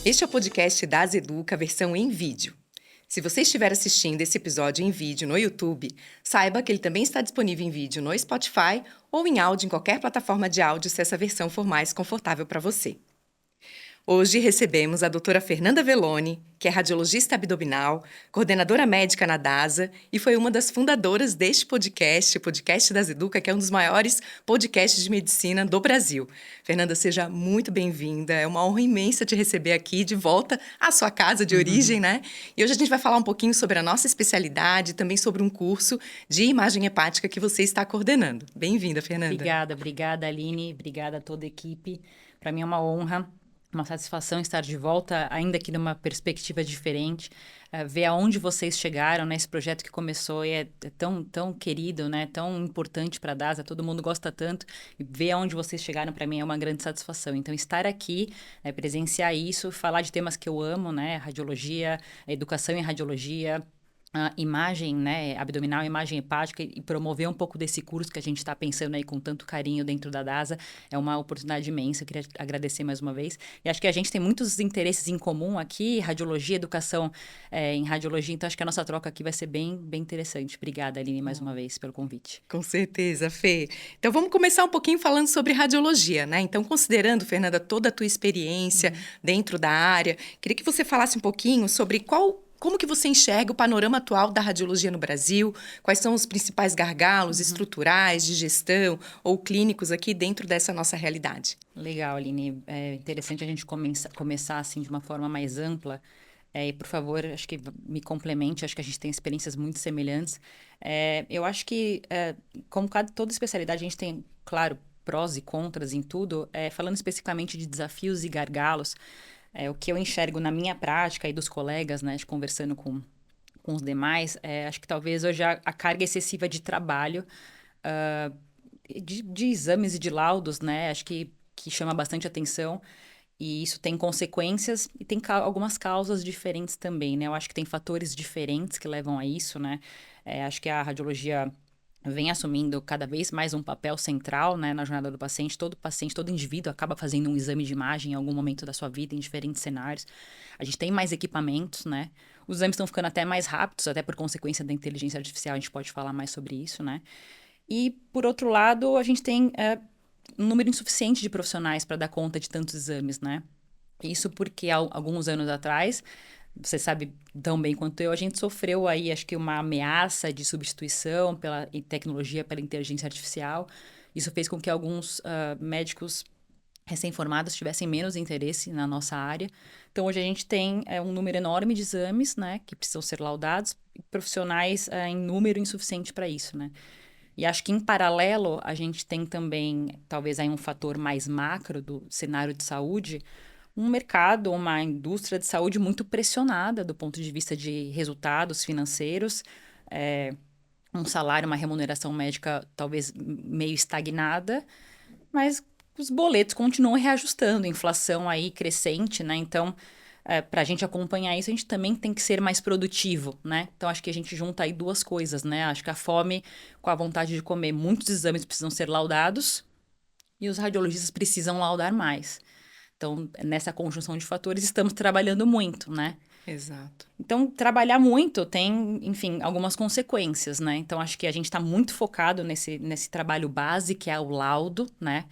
Este é o podcast das Educa, versão em vídeo. Se você estiver assistindo esse episódio em vídeo no YouTube, saiba que ele também está disponível em vídeo no Spotify ou em áudio em qualquer plataforma de áudio se essa versão for mais confortável para você. Hoje recebemos a doutora Fernanda Velloni, que é radiologista abdominal, coordenadora médica na DASA e foi uma das fundadoras deste podcast, o Podcast das Educa, que é um dos maiores podcasts de medicina do Brasil. Fernanda, seja muito bem-vinda. É uma honra imensa te receber aqui de volta à sua casa de origem, né? E hoje a gente vai falar um pouquinho sobre a nossa especialidade e também sobre um curso de imagem hepática que você está coordenando. Bem-vinda, Fernanda. Obrigada, Aline. Obrigada a toda a equipe. Para mim é uma honra, uma satisfação estar de volta, ainda que numa perspectiva diferente, ver aonde vocês chegaram, né? Esse projeto que começou e é tão querido, né? Tão importante para a DASA, todo mundo gosta tanto, e ver aonde vocês chegaram para mim é uma grande satisfação. Então, estar aqui, presenciar isso, falar de temas que eu amo, né? Radiologia, educação em radiologia, a imagem, né, abdominal, imagem hepática e promover um pouco desse curso que a gente está pensando aí com tanto carinho dentro da DASA é uma oportunidade imensa. Eu queria agradecer mais uma vez. E acho que a gente tem muitos interesses em comum aqui, radiologia, educação em radiologia, então acho que a nossa troca aqui vai ser bem interessante. Obrigada, Aline, mais uma vez pelo convite. Com certeza, Fê. Então vamos começar um pouquinho falando sobre radiologia, né? Então, considerando, Fernanda, toda a tua experiência dentro da área, queria que você falasse um pouquinho sobre como que você enxerga o panorama atual da radiologia no Brasil, quais são os principais gargalos estruturais, de gestão ou clínicos aqui dentro dessa nossa realidade. Legal, Aline. É interessante a gente começar assim de uma forma mais ampla. E, por favor, acho que me complemente, acho que a gente tem experiências muito semelhantes. Eu acho que, como toda especialidade, a gente tem, claro, prós e contras em tudo. Falando especificamente de desafios e gargalos, o que eu enxergo na minha prática e dos colegas, né, conversando com os demais, acho que talvez hoje a carga excessiva de trabalho, ah, de exames e de laudos, né, acho que chama bastante atenção. E isso tem consequências e tem algumas causas diferentes também, né? Eu acho que tem fatores diferentes que levam a isso, né? Acho que a radiologia vem assumindo cada vez mais um papel central, né, na jornada do paciente. Todo paciente, todo indivíduo acaba fazendo um exame de imagem em algum momento da sua vida, em diferentes cenários. A gente tem mais equipamentos, né? Os exames estão ficando até mais rápidos, até por consequência da inteligência artificial, a gente pode falar mais sobre isso, né? E, por outro lado, a gente tem um número insuficiente de profissionais para dar conta de tantos exames, né? Isso porque há alguns anos atrás, você sabe tão bem quanto eu, a gente sofreu aí, acho que uma ameaça de substituição pela tecnologia, pela inteligência artificial. Isso fez com que alguns médicos recém-formados tivessem menos interesse na nossa área. Então, hoje a gente tem um número enorme de exames, né, que precisam ser laudados, e profissionais em número insuficiente para isso, né? E acho que, em paralelo, a gente tem também, talvez aí um fator mais macro do cenário de saúde, um mercado, uma indústria de saúde muito pressionada do ponto de vista de resultados financeiros, um salário, uma remuneração médica talvez meio estagnada, mas os boletos continuam reajustando, inflação aí crescente, né? Então, para a gente acompanhar isso, a gente também tem que ser mais produtivo, né? Então, acho que a gente junta aí duas coisas, né? Acho que a fome com a vontade de comer, muitos exames precisam ser laudados e os radiologistas precisam laudar mais. Então, nessa conjunção de fatores, estamos trabalhando muito, né? Exato. Então, trabalhar muito tem, enfim, algumas consequências, né? Então, acho que a gente está muito focado nesse trabalho base, que é o laudo, né?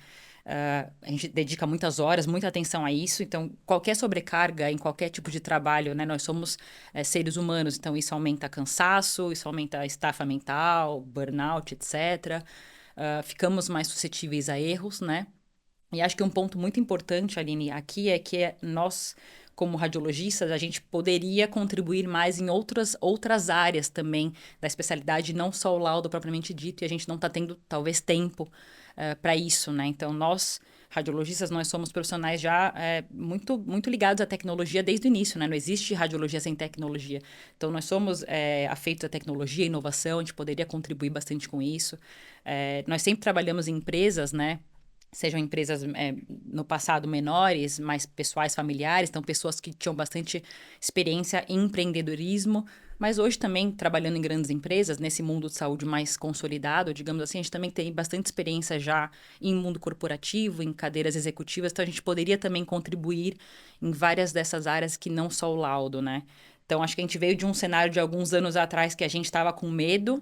A gente dedica muitas horas, muita atenção a isso. Então, qualquer sobrecarga em qualquer tipo de trabalho, né? Nós somos seres humanos, então isso aumenta cansaço, isso aumenta a estafa mental, burnout, etc. Ficamos mais suscetíveis a erros, né? E acho que um ponto muito importante, Aline, aqui é que nós, como radiologistas, a gente poderia contribuir mais em outras áreas também da especialidade, não só o laudo propriamente dito, e a gente não está tendo, talvez, tempo para isso, né? Então, nós, radiologistas, nós somos profissionais já muito ligados à tecnologia desde o início, né? Não existe radiologia sem tecnologia. Então, nós somos afeitos à tecnologia, à inovação, a gente poderia contribuir bastante com isso. Nós sempre trabalhamos em empresas, né? sejam empresas no passado menores, mais pessoais, familiares, então pessoas que tinham bastante experiência em empreendedorismo, mas hoje também trabalhando em grandes empresas, nesse mundo de saúde mais consolidado, digamos assim, a gente também tem bastante experiência já em mundo corporativo, em cadeiras executivas, então a gente poderia também contribuir em várias dessas áreas que não só o laudo, né? Então acho que a gente veio de um cenário de alguns anos atrás que a gente estava com medo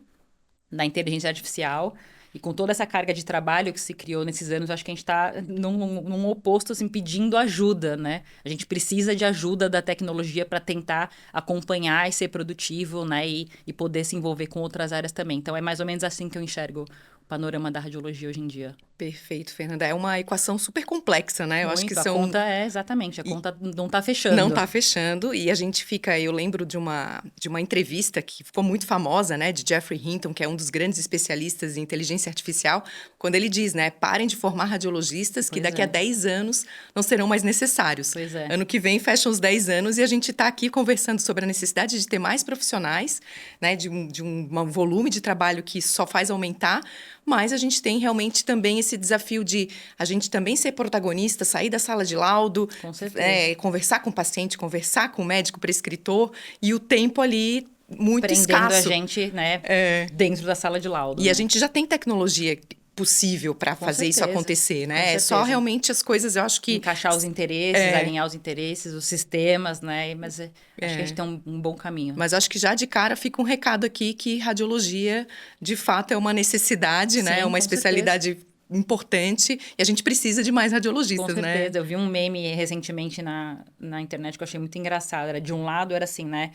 da inteligência artificial. E com toda essa carga de trabalho que se criou nesses anos, acho que a gente está num oposto, assim, pedindo ajuda, né? A gente precisa de ajuda da tecnologia para tentar acompanhar e ser produtivo, né? E poder se envolver com outras áreas também. Então, é mais ou menos assim que eu enxergo o panorama da radiologia hoje em dia. Perfeito, Fernanda. É uma equação super complexa, né? Eu acho que Muito. A são conta exatamente, a conta não está Não fechando. está fechando e a gente fica, eu lembro de uma entrevista que ficou muito famosa, né, de Geoffrey Hinton, que é um dos grandes especialistas em inteligência artificial, quando ele diz, né, parem de formar radiologistas que Pois daqui a é. 10 anos não serão mais necessários. Pois é. Ano que vem fecham os 10 anos e a gente está aqui conversando sobre a necessidade de ter mais profissionais, né, de um volume de trabalho que só faz aumentar, mas a gente tem realmente também esse desafio de a gente também ser protagonista, sair da sala de laudo, Com certeza. conversar com o paciente, conversar com o médico prescritor e o tempo ali muito Prendendo a escasso. gente, né, dentro da sala de laudo, E a né? gente já tem tecnologia possível para Com fazer isso certeza, acontecer, com né? É só certeza. realmente as coisas, eu acho que Encaixar os interesses, alinhar os interesses, os sistemas, né? Mas acho que a gente tem um bom caminho. Mas acho que já de cara fica um recado aqui que radiologia, de fato, é uma necessidade, né? É Sim, uma com certeza. especialidade importante e a gente precisa de mais Com radiologistas, né? certeza. Eu vi um meme recentemente na internet que eu achei muito engraçado. Era, de um lado era assim, né?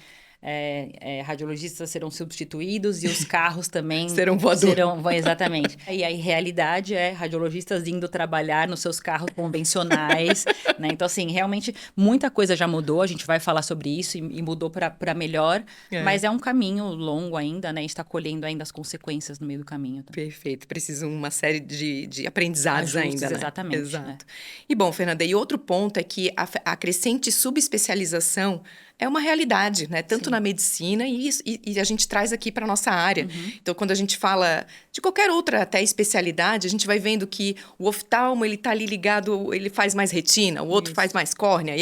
Radiologistas serão substituídos e os carros também Serão voador. exatamente. E aí, realidade é radiologistas indo trabalhar nos seus carros convencionais, né? Então, assim, realmente muita coisa já mudou. A gente vai falar sobre isso e mudou para melhor, mas é um caminho longo ainda, né? A gente está colhendo ainda as consequências no meio do caminho. Tá? Perfeito, precisa uma série de aprendizados Ajustes, ainda, né? exatamente. Exato. E bom, Fernanda, e outro ponto é que a crescente subespecialização é uma realidade, né? Tanto Sim. na medicina e a gente traz aqui para a nossa área. Então, quando a gente fala de qualquer outra até especialidade, a gente vai vendo que o oftalmo, ele tá ali ligado, ele faz mais retina, o outro faz mais córnea.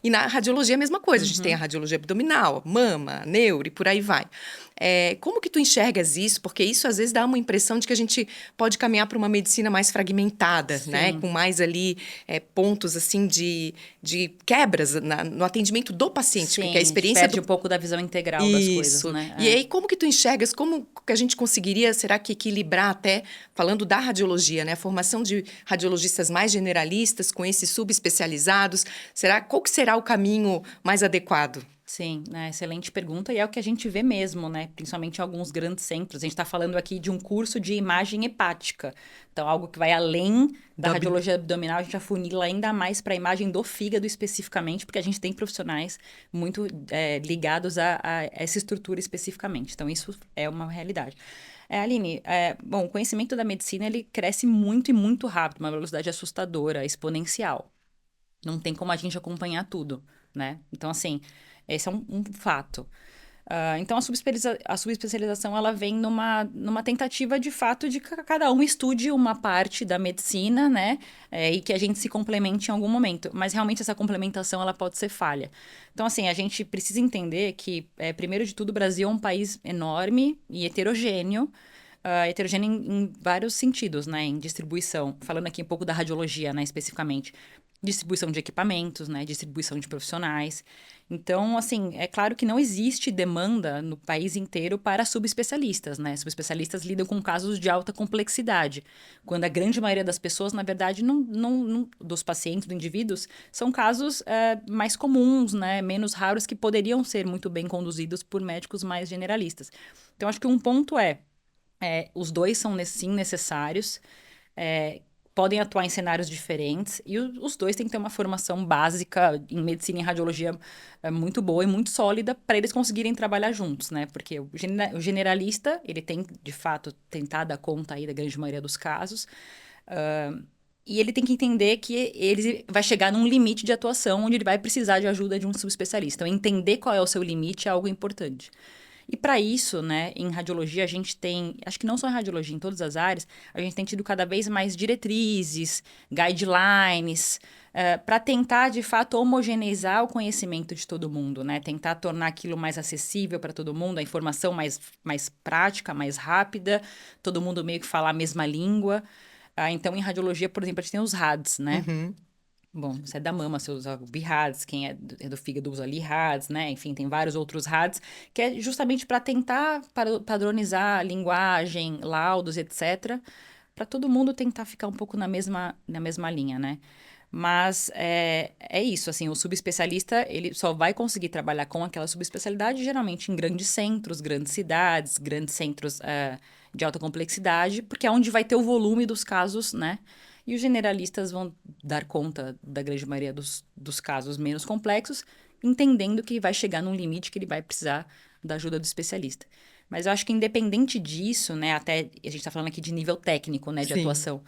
E na radiologia é a mesma coisa. A gente tem a radiologia abdominal, mama, neuro e por aí vai. Como que tu enxergas isso? Porque isso às vezes dá uma impressão de que a gente pode caminhar para uma medicina mais fragmentada, né? Com mais ali pontos assim de quebras no atendimento do paciente, Sim, porque a experiência perde um pouco da visão integral das coisas, né? E aí, como que tu enxergas, como que a gente conseguiria, será que equilibrar até, falando da radiologia, né? A formação de radiologistas mais generalistas com esses subespecializados, qual que será o caminho mais adequado? Sim, né? Excelente pergunta. E é o que a gente vê mesmo, né? Principalmente em alguns grandes centros. A gente está falando aqui de um curso de imagem hepática. Então, algo que vai além da radiologia abdominal, a gente afunila ainda mais para a imagem do fígado especificamente, porque a gente tem profissionais muito ligados a essa estrutura especificamente. Então, isso é uma realidade. Aline, bom, o conhecimento da medicina, ele cresce muito e muito rápido, uma velocidade assustadora, exponencial. Não tem como a gente acompanhar tudo, né? Então, assim, esse é um fato. Então, a subespecialização, ela vem numa tentativa, de fato, de que cada um estude uma parte da medicina, né? E que a gente se complemente em algum momento. Mas, realmente, essa complementação, ela pode ser falha. Então, assim, a gente precisa entender que, primeiro de tudo, o Brasil é um país enorme e heterogêneo, heterogêneo em vários sentidos, né? Em distribuição. Falando aqui um pouco da radiologia, né? Especificamente. Distribuição de equipamentos, né? Distribuição de profissionais. Então, assim, é claro que não existe demanda no país inteiro para subespecialistas, né? Subespecialistas lidam com casos de alta complexidade, quando a grande maioria das pessoas, na verdade, dos pacientes, dos indivíduos, são casos mais comuns, né? Menos raros, que poderiam ser muito bem conduzidos por médicos mais generalistas. Então, acho que um ponto os dois são, sim, necessários, podem atuar em cenários diferentes e os dois têm que ter uma formação básica em medicina e radiologia muito boa e muito sólida para eles conseguirem trabalhar juntos, né? Porque o generalista, ele tem, de fato, tentar dar conta aí da grande maioria dos casos, e ele tem que entender que ele vai chegar num limite de atuação onde ele vai precisar de ajuda de um subespecialista. Então, entender qual é o seu limite é algo importante. E para isso, né, em radiologia a gente tem, acho que não só em radiologia, em todas as áreas, a gente tem tido cada vez mais diretrizes, guidelines, para tentar, de fato, homogeneizar o conhecimento de todo mundo, né? Tentar tornar aquilo mais acessível para todo mundo, a informação mais prática, mais rápida, todo mundo meio que falar a mesma língua. Então, em radiologia, por exemplo, a gente tem os RADs, né? Uhum. Bom, você é da mama, você usa o BIRADS, quem é do fígado usa LIRADS, né? Enfim, tem vários outros RADs, que é justamente para tentar padronizar a linguagem, laudos, etc., para todo mundo tentar ficar um pouco na mesma linha, né? Mas é isso, assim, o subespecialista, ele só vai conseguir trabalhar com aquela subespecialidade, geralmente em grandes centros, grandes cidades, grandes centros de alta complexidade, porque é onde vai ter o volume dos casos, né? E os generalistas vão dar conta da grande maioria dos casos menos complexos, entendendo que vai chegar num limite que ele vai precisar da ajuda do especialista. Mas eu acho que independente disso, né, até a gente está falando aqui de nível técnico, né, de Sim. atuação.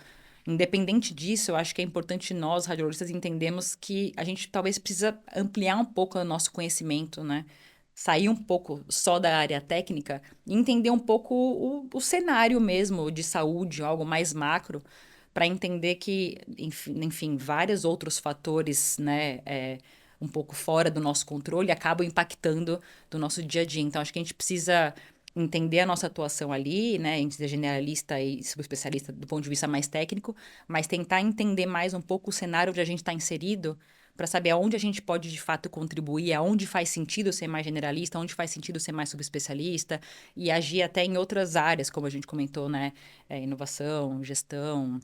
Independente disso, eu acho que é importante nós, radiologistas, entendermos que a gente talvez precisa ampliar um pouco o nosso conhecimento, né? Sair um pouco só da área técnica e entender um pouco o cenário mesmo de saúde, algo mais macro, para entender que, enfim, vários outros fatores, né, um pouco fora do nosso controle acabam impactando do nosso dia a dia. Então, acho que a gente precisa entender a nossa atuação ali, né, entre generalista e subespecialista do ponto de vista mais técnico, mas tentar entender mais um pouco o cenário onde a gente está inserido para saber aonde a gente pode de fato contribuir, aonde faz sentido ser mais generalista, aonde faz sentido ser mais subespecialista e agir até em outras áreas, como a gente comentou, né, inovação, gestão,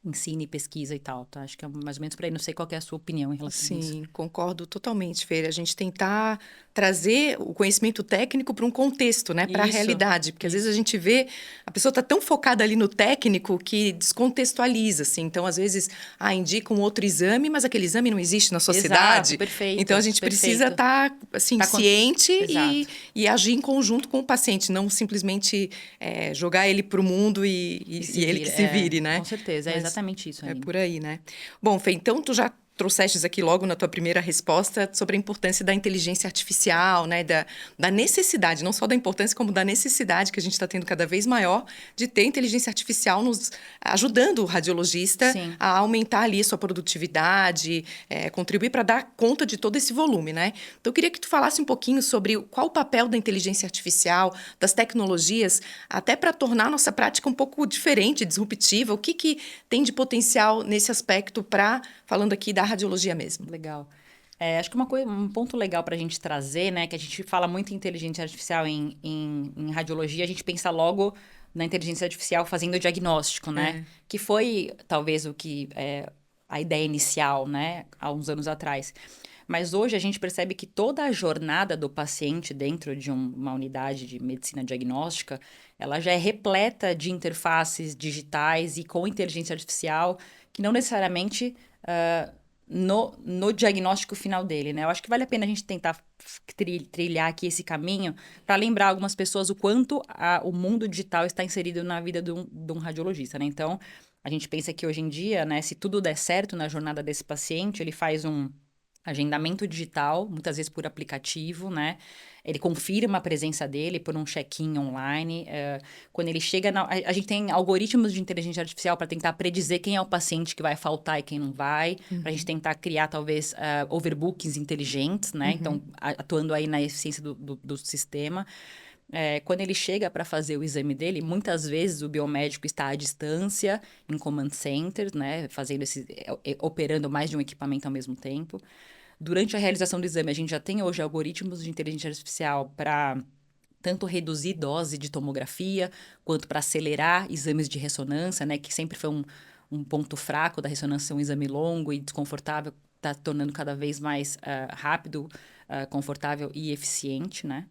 ensino e pesquisa e tal, tá? Acho que é mais ou menos por aí. Não sei qual que é a sua opinião em relação a isso. Sim, concordo totalmente, Feira. A gente tentar trazer o conhecimento técnico para um contexto, né, para a Isso, realidade, porque às vezes a isso. gente vê a pessoa está tão focada ali no técnico que descontextualiza, assim. Então, às vezes, indica um outro exame, mas aquele exame não existe na sua Exato, cidade. Então, a perfeito, gente precisa perfeito. estar assim Tá ciente Exato. e agir em conjunto com o paciente, não simplesmente jogar ele para o mundo E e se ele que vira. se vire, né? Com certeza, é Mas exatamente isso, é Aline. por aí, né? Bom, Fê, então tu já trouxestes aqui logo na tua primeira resposta sobre a importância da inteligência artificial, né? Da necessidade, não só da importância, como da necessidade que a gente está tendo cada vez maior de ter inteligência artificial nos ajudando o radiologista Sim. a aumentar ali a sua produtividade, contribuir para dar conta de todo esse volume, né? Então, eu queria que tu falasse um pouquinho sobre qual o papel da inteligência artificial, das tecnologias, até para tornar a nossa prática um pouco diferente, disruptiva. O que tem de potencial nesse aspecto para, falando aqui da radiologia mesmo? Legal. Acho que um ponto legal para a gente trazer, né, que a gente fala muito em inteligência artificial em radiologia, a gente pensa logo na inteligência artificial fazendo o diagnóstico, né? É. Que foi talvez o que a ideia inicial, né, há uns anos atrás. Mas hoje a gente percebe que toda a jornada do paciente dentro de uma unidade de medicina diagnóstica, ela já é repleta de interfaces digitais e com inteligência artificial, que não necessariamente no diagnóstico final dele, né? Eu acho que vale a pena a gente tentar trilhar aqui esse caminho para lembrar algumas pessoas o quanto o mundo digital está inserido na vida de um radiologista, né? Então, a gente pensa que hoje em dia, né, se tudo der certo na jornada desse paciente, ele faz um agendamento digital, muitas vezes por aplicativo, né? Ele confirma a presença dele por um check-in online. Quando ele chega a gente tem algoritmos de inteligência artificial para tentar predizer quem é o paciente que vai faltar e quem não vai, para a gente tentar criar, talvez, overbookings inteligentes, né? Então, atuando aí na eficiência do sistema. Quando ele chega para fazer o exame dele, muitas vezes o biomédico está à distância, em command center, né? Fazendo operando mais de um equipamento ao mesmo tempo. Durante a realização do exame, a gente já tem hoje algoritmos de inteligência artificial para tanto reduzir dose de tomografia, quanto para acelerar exames de ressonância, né? Que sempre foi um ponto fraco da ressonância, um exame longo e desconfortável, está tornando cada vez mais rápido, confortável e eficiente, né?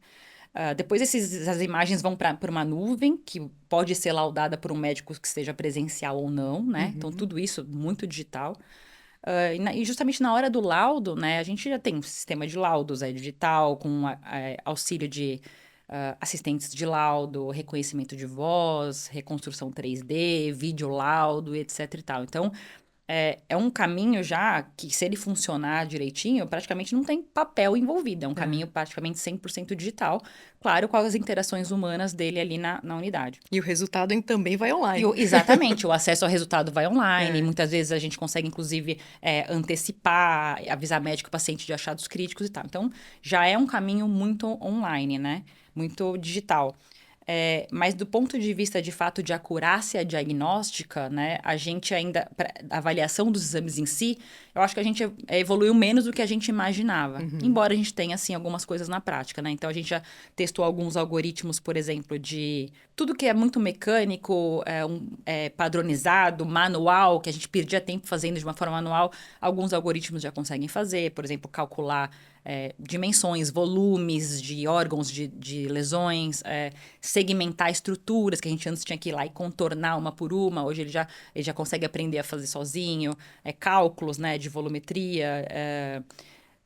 Depois essas imagens vão para uma nuvem, que pode ser laudada por um médico que esteja presencial ou não, né? Então, tudo isso muito digital. E justamente na hora do laudo, né, a gente já tem um sistema de laudos digital, com auxílio de assistentes de laudo, reconhecimento de voz, reconstrução 3D, vídeo laudo, etc e tal. Então, é um caminho já que, se ele funcionar direitinho, praticamente não tem papel envolvido. É um caminho praticamente 100% digital. Claro, com as interações humanas dele ali na unidade. E o resultado também vai online. Exatamente, o acesso ao resultado vai online. É. Muitas vezes a gente consegue, inclusive, antecipar, avisar médico e paciente de achados críticos e tal. Então, já é um caminho muito online, né? Muito digital. Mas do ponto de vista, de fato, de acurácia diagnóstica, né, a gente ainda, a avaliação dos exames em si, eu acho que a gente evoluiu menos do que a gente imaginava. Embora a gente tenha, assim, algumas coisas na prática, né? Então, a gente já testou alguns algoritmos, por exemplo, de tudo que é muito mecânico, padronizado, manual, que a gente perdia tempo fazendo de uma forma manual, alguns algoritmos já conseguem fazer, por exemplo, calcular dimensões, volumes de órgãos de lesões, segmentar estruturas, que a gente antes tinha que ir lá e contornar uma por uma, hoje ele já consegue aprender a fazer sozinho, cálculos, né, de volumetria.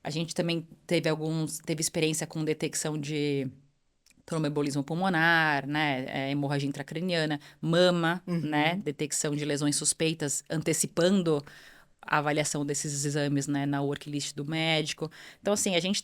A gente também teve experiência com detecção de tromboembolismo pulmonar, né, hemorragia intracraniana, mama, né, detecção de lesões suspeitas, antecipando a avaliação desses exames, né, na worklist do médico. Então, assim, a gente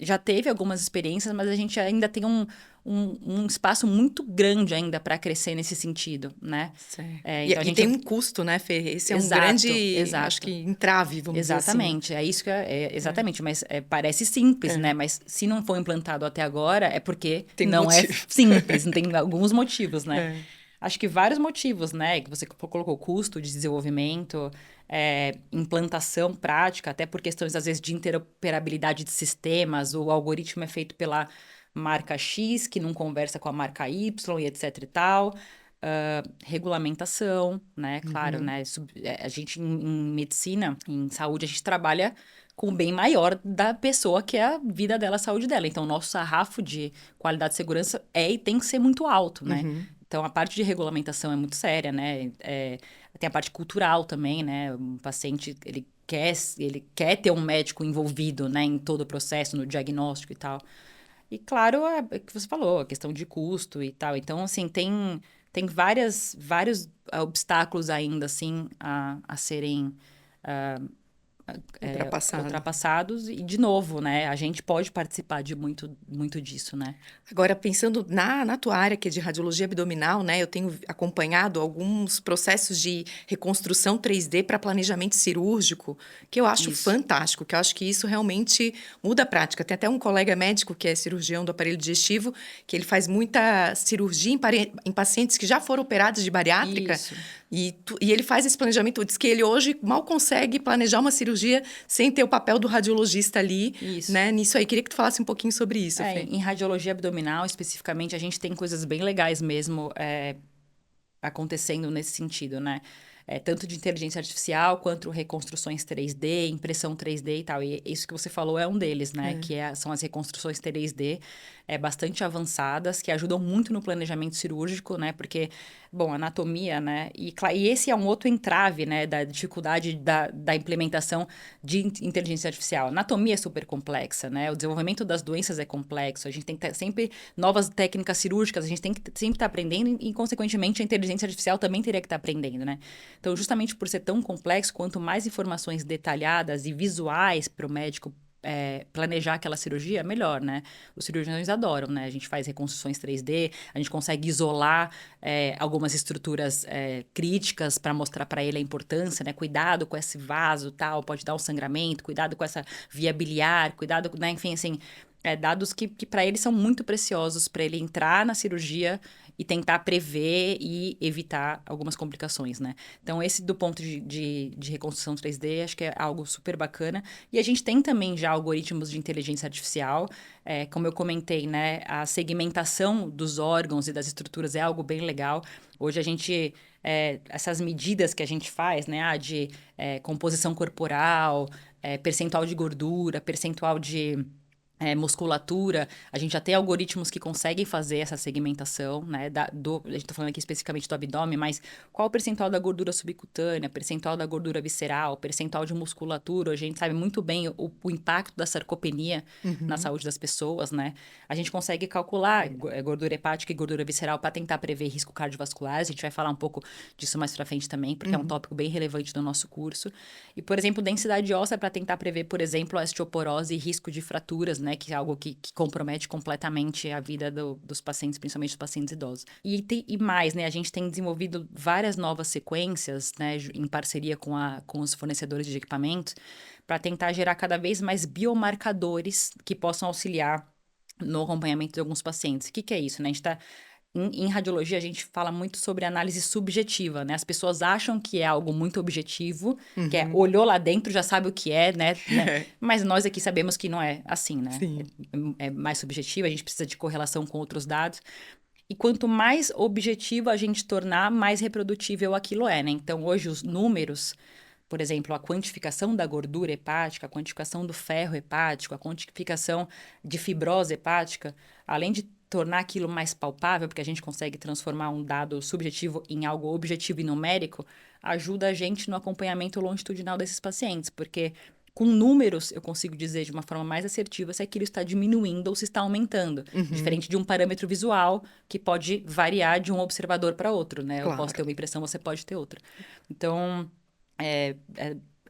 já teve algumas experiências, mas a gente ainda tem um espaço muito grande ainda para crescer nesse sentido, né? Certo. Então, E tem um custo, né, Fê? Esse é um grande, acho que, entrave, vamos dizer assim. Exatamente, é isso que exatamente, mas parece simples, né? Mas se não foi implantado até agora, é porque Tem um não é motivo. simples, tem alguns motivos, né? Acho que vários motivos, né? Que você colocou custo de desenvolvimento, implantação prática, até por questões, às vezes, de interoperabilidade de sistemas. O algoritmo é feito pela marca X, que não conversa com a marca Y e etc e tal. Regulamentação, né? Claro, né? A gente, em medicina, em saúde, a gente trabalha com o bem maior da pessoa, que é a vida dela, a saúde dela. Então, o nosso sarrafo de qualidade e segurança e tem que ser muito alto, né? Então, a parte de regulamentação é muito séria, né? Tem a parte cultural também, né? Um paciente, ele quer ter um médico envolvido, né? Em todo o processo, no diagnóstico e tal. E, claro, é o que você falou, a questão de custo e tal. Então, assim, tem vários obstáculos ainda, assim, a serem Ultrapassado. ultrapassados. E, de novo, né? A gente pode participar de muito disso, né? Agora, pensando na tua área, que é de radiologia abdominal, né? Eu tenho acompanhado alguns processos de reconstrução 3D para planejamento cirúrgico, que eu acho Isso. fantástico, que eu acho que isso realmente muda a prática. Tem até um colega médico que é cirurgião do aparelho digestivo, que ele faz muita cirurgia em pacientes que já foram operados de bariátrica. Isso. E ele faz esse planejamento. Diz que ele hoje mal consegue planejar uma cirurgia sem ter o papel do radiologista ali, Isso. né? Nisso aí. Queria que tu falasse um pouquinho sobre isso, Fê. Em radiologia abdominal, especificamente, a gente tem coisas bem legais mesmo acontecendo nesse sentido, né? Tanto de inteligência artificial, quanto reconstruções 3D, impressão 3D e tal. E isso que você falou é um deles, né? Que são as reconstruções 3D bastante avançadas, que ajudam muito no planejamento cirúrgico, né? Porque, bom, anatomia, né? E esse é um outro entrave, né? Da dificuldade da implementação de inteligência artificial. Anatomia é super complexa, né? O desenvolvimento das doenças é complexo. A gente tem que ter sempre novas técnicas cirúrgicas, a gente tem que sempre estar aprendendo e, consequentemente, a inteligência artificial também teria que estar aprendendo, né? Então, justamente por ser tão complexo, quanto mais informações detalhadas e visuais para o médico planejar aquela cirurgia, melhor, né? Os cirurgiões adoram, né? A gente faz reconstruções 3D, a gente consegue isolar algumas estruturas críticas para mostrar para ele a importância, né? Cuidado com esse vaso, tal, pode dar um sangramento, cuidado com essa via biliar, cuidado, né? Enfim, assim, dados que para ele são muito preciosos para ele entrar na cirurgia e tentar prever e evitar algumas complicações, né? Então, esse do ponto de reconstrução 3D, acho que é algo super bacana. E a gente tem também já algoritmos de inteligência artificial, como eu comentei, né? A segmentação dos órgãos e das estruturas é algo bem legal. Hoje a gente, essas medidas que a gente faz, né? De composição corporal, percentual de gordura, percentual de musculatura, a gente já tem algoritmos que conseguem fazer essa segmentação, né? A gente tá falando aqui especificamente do abdômen, mas qual o percentual da gordura subcutânea, percentual da gordura visceral, percentual de musculatura, a gente sabe muito bem o impacto da sarcopenia na saúde das pessoas, né? A gente consegue calcular gordura hepática e gordura visceral para tentar prever risco cardiovascular, a gente vai falar um pouco disso mais pra frente também, porque é um tópico bem relevante do nosso curso. E, por exemplo, densidade óssea para tentar prever, por exemplo, a osteoporose e risco de fraturas, né? Que é algo que compromete completamente a vida dos pacientes, principalmente dos pacientes idosos. E mais, né? A gente tem desenvolvido várias novas sequências, né? Em parceria com os fornecedores de equipamentos, para tentar gerar cada vez mais biomarcadores que possam auxiliar no acompanhamento de alguns pacientes. O que é isso, né? A gente está em radiologia, a gente fala muito sobre análise subjetiva, né? As pessoas acham que é algo muito objetivo, que é olhou lá dentro, já sabe o que é, né? Mas nós aqui sabemos que não é assim, né? Sim. É mais subjetivo, a gente precisa de correlação com outros dados. E quanto mais objetivo a gente tornar, mais reprodutível aquilo é, né? Então, hoje, os números, por exemplo, a quantificação da gordura hepática, a quantificação do ferro hepático, a quantificação de fibrose hepática, além de tornar aquilo mais palpável, porque a gente consegue transformar um dado subjetivo em algo objetivo e numérico, ajuda a gente no acompanhamento longitudinal desses pacientes, porque com números eu consigo dizer de uma forma mais assertiva se aquilo está diminuindo ou se está aumentando, diferente de um parâmetro visual que pode variar de um observador para outro, né? Eu posso ter uma impressão, você pode ter outra. Então, é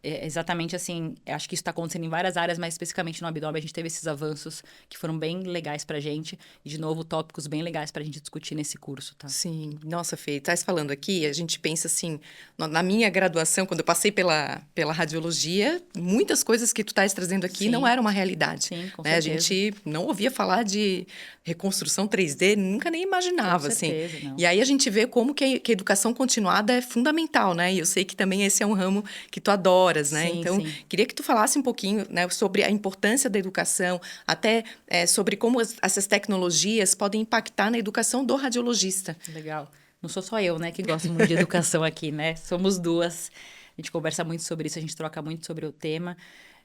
exatamente assim, acho que isso está acontecendo em várias áreas, mas especificamente no abdômen a gente teve esses avanços que foram bem legais pra gente. E, de novo, tópicos bem legais pra gente discutir nesse curso, tá? Sim, nossa, Fê, estás falando aqui, a gente pensa assim, na minha graduação, quando eu passei pela radiologia, muitas coisas que tu estás trazendo aqui não eram uma realidade. Sim, com né? A certeza. gente não ouvia falar de reconstrução 3D, nunca nem imaginava, Com certeza, assim. não. E aí a gente vê como que a educação continuada é fundamental, né? E eu sei que também esse é um ramo que tu adoras, né? Sim, Então, sim. queria que tu falasse um pouquinho, né, sobre a importância da educação, até sobre como essas tecnologias podem impactar na educação do radiologista. Legal. Não sou só eu, né, que gosto muito de educação aqui, né? Somos duas. A gente conversa muito sobre isso, a gente troca muito sobre o tema.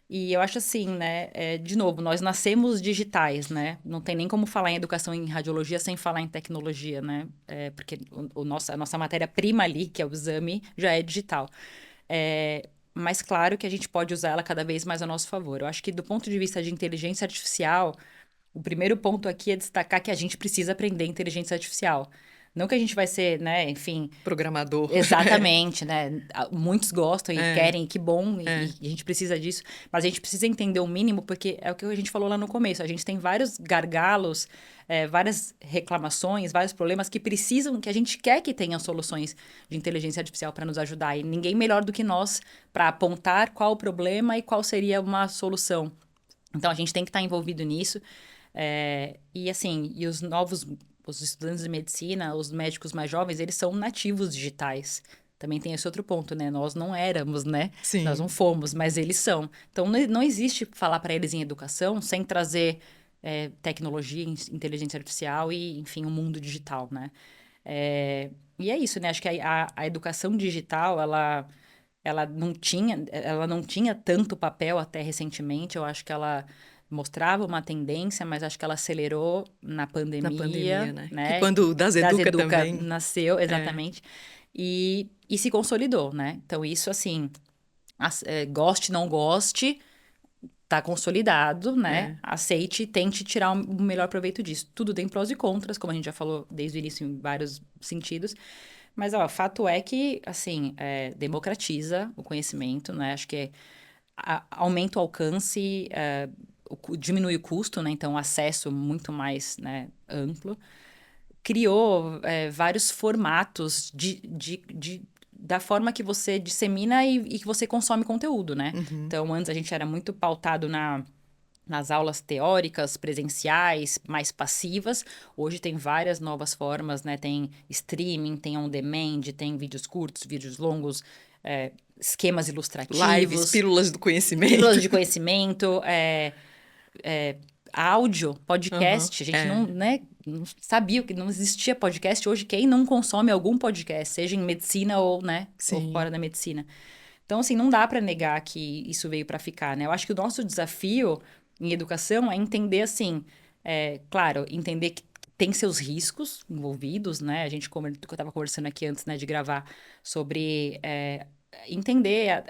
E eu acho assim, né? De novo, nós nascemos digitais, né? Não tem nem como falar em educação em radiologia sem falar em tecnologia, né? Porque a nossa matéria-prima ali, que é o exame, já é digital. Mas claro que a gente pode usar ela cada vez mais a nosso favor. Eu acho que do ponto de vista de inteligência artificial, o primeiro ponto aqui é destacar que a gente precisa aprender inteligência artificial. Não que a gente vai ser, né, enfim... Programador. Exatamente, né? Muitos gostam e querem, que bom, e a gente precisa disso. Mas a gente precisa entender o mínimo, porque é o que a gente falou lá no começo. A gente tem vários gargalos, várias reclamações, vários problemas que precisam, que a gente quer que tenham soluções de inteligência artificial para nos ajudar. E ninguém melhor do que nós para apontar qual o problema e qual seria uma solução. Então, a gente tem que estar envolvido nisso. E assim, os estudantes de medicina, os médicos mais jovens, eles são nativos digitais. Também tem esse outro ponto, né? Nós não éramos, né? Sim. Nós não fomos, mas eles são. Então, não existe falar para eles em educação sem trazer tecnologia, inteligência artificial e, enfim, o mundo digital, né? E é isso, né? Acho que a educação digital, ela não tinha tanto papel até recentemente. Eu acho que ela mostrava uma tendência, mas acho que ela acelerou na pandemia. Na pandemia, né? né? Que quando o Das Educa também. Nasceu, exatamente. E se consolidou, né? Então, isso, assim, goste, não goste, tá consolidado, né? Aceite e tente tirar o melhor proveito disso. Tudo tem prós e contras, como a gente já falou desde o início em vários sentidos. Mas, ó, fato é que, assim, democratiza o conhecimento, né? Acho que aumenta o alcance, diminui o custo, né? Então, acesso muito mais, né, amplo. Criou vários formatos da forma que você dissemina e que você consome conteúdo, né? Então, antes a gente era muito pautado nas aulas teóricas, presenciais, mais passivas. Hoje tem várias novas formas, né? Tem streaming, tem on-demand, tem vídeos curtos, vídeos longos, esquemas ilustrativos. Lives, pílulas do conhecimento. Pílulas de conhecimento, áudio, podcast. A gente não sabia que não existia podcast. Hoje, quem não consome algum podcast, seja em medicina ou, né, ou fora da medicina. Então, assim, não dá para negar que isso veio para ficar, né? Eu acho que o nosso desafio em educação é entender assim, claro, entender que tem seus riscos envolvidos, né? A gente, como eu estava conversando aqui antes, né, de gravar, sobre entender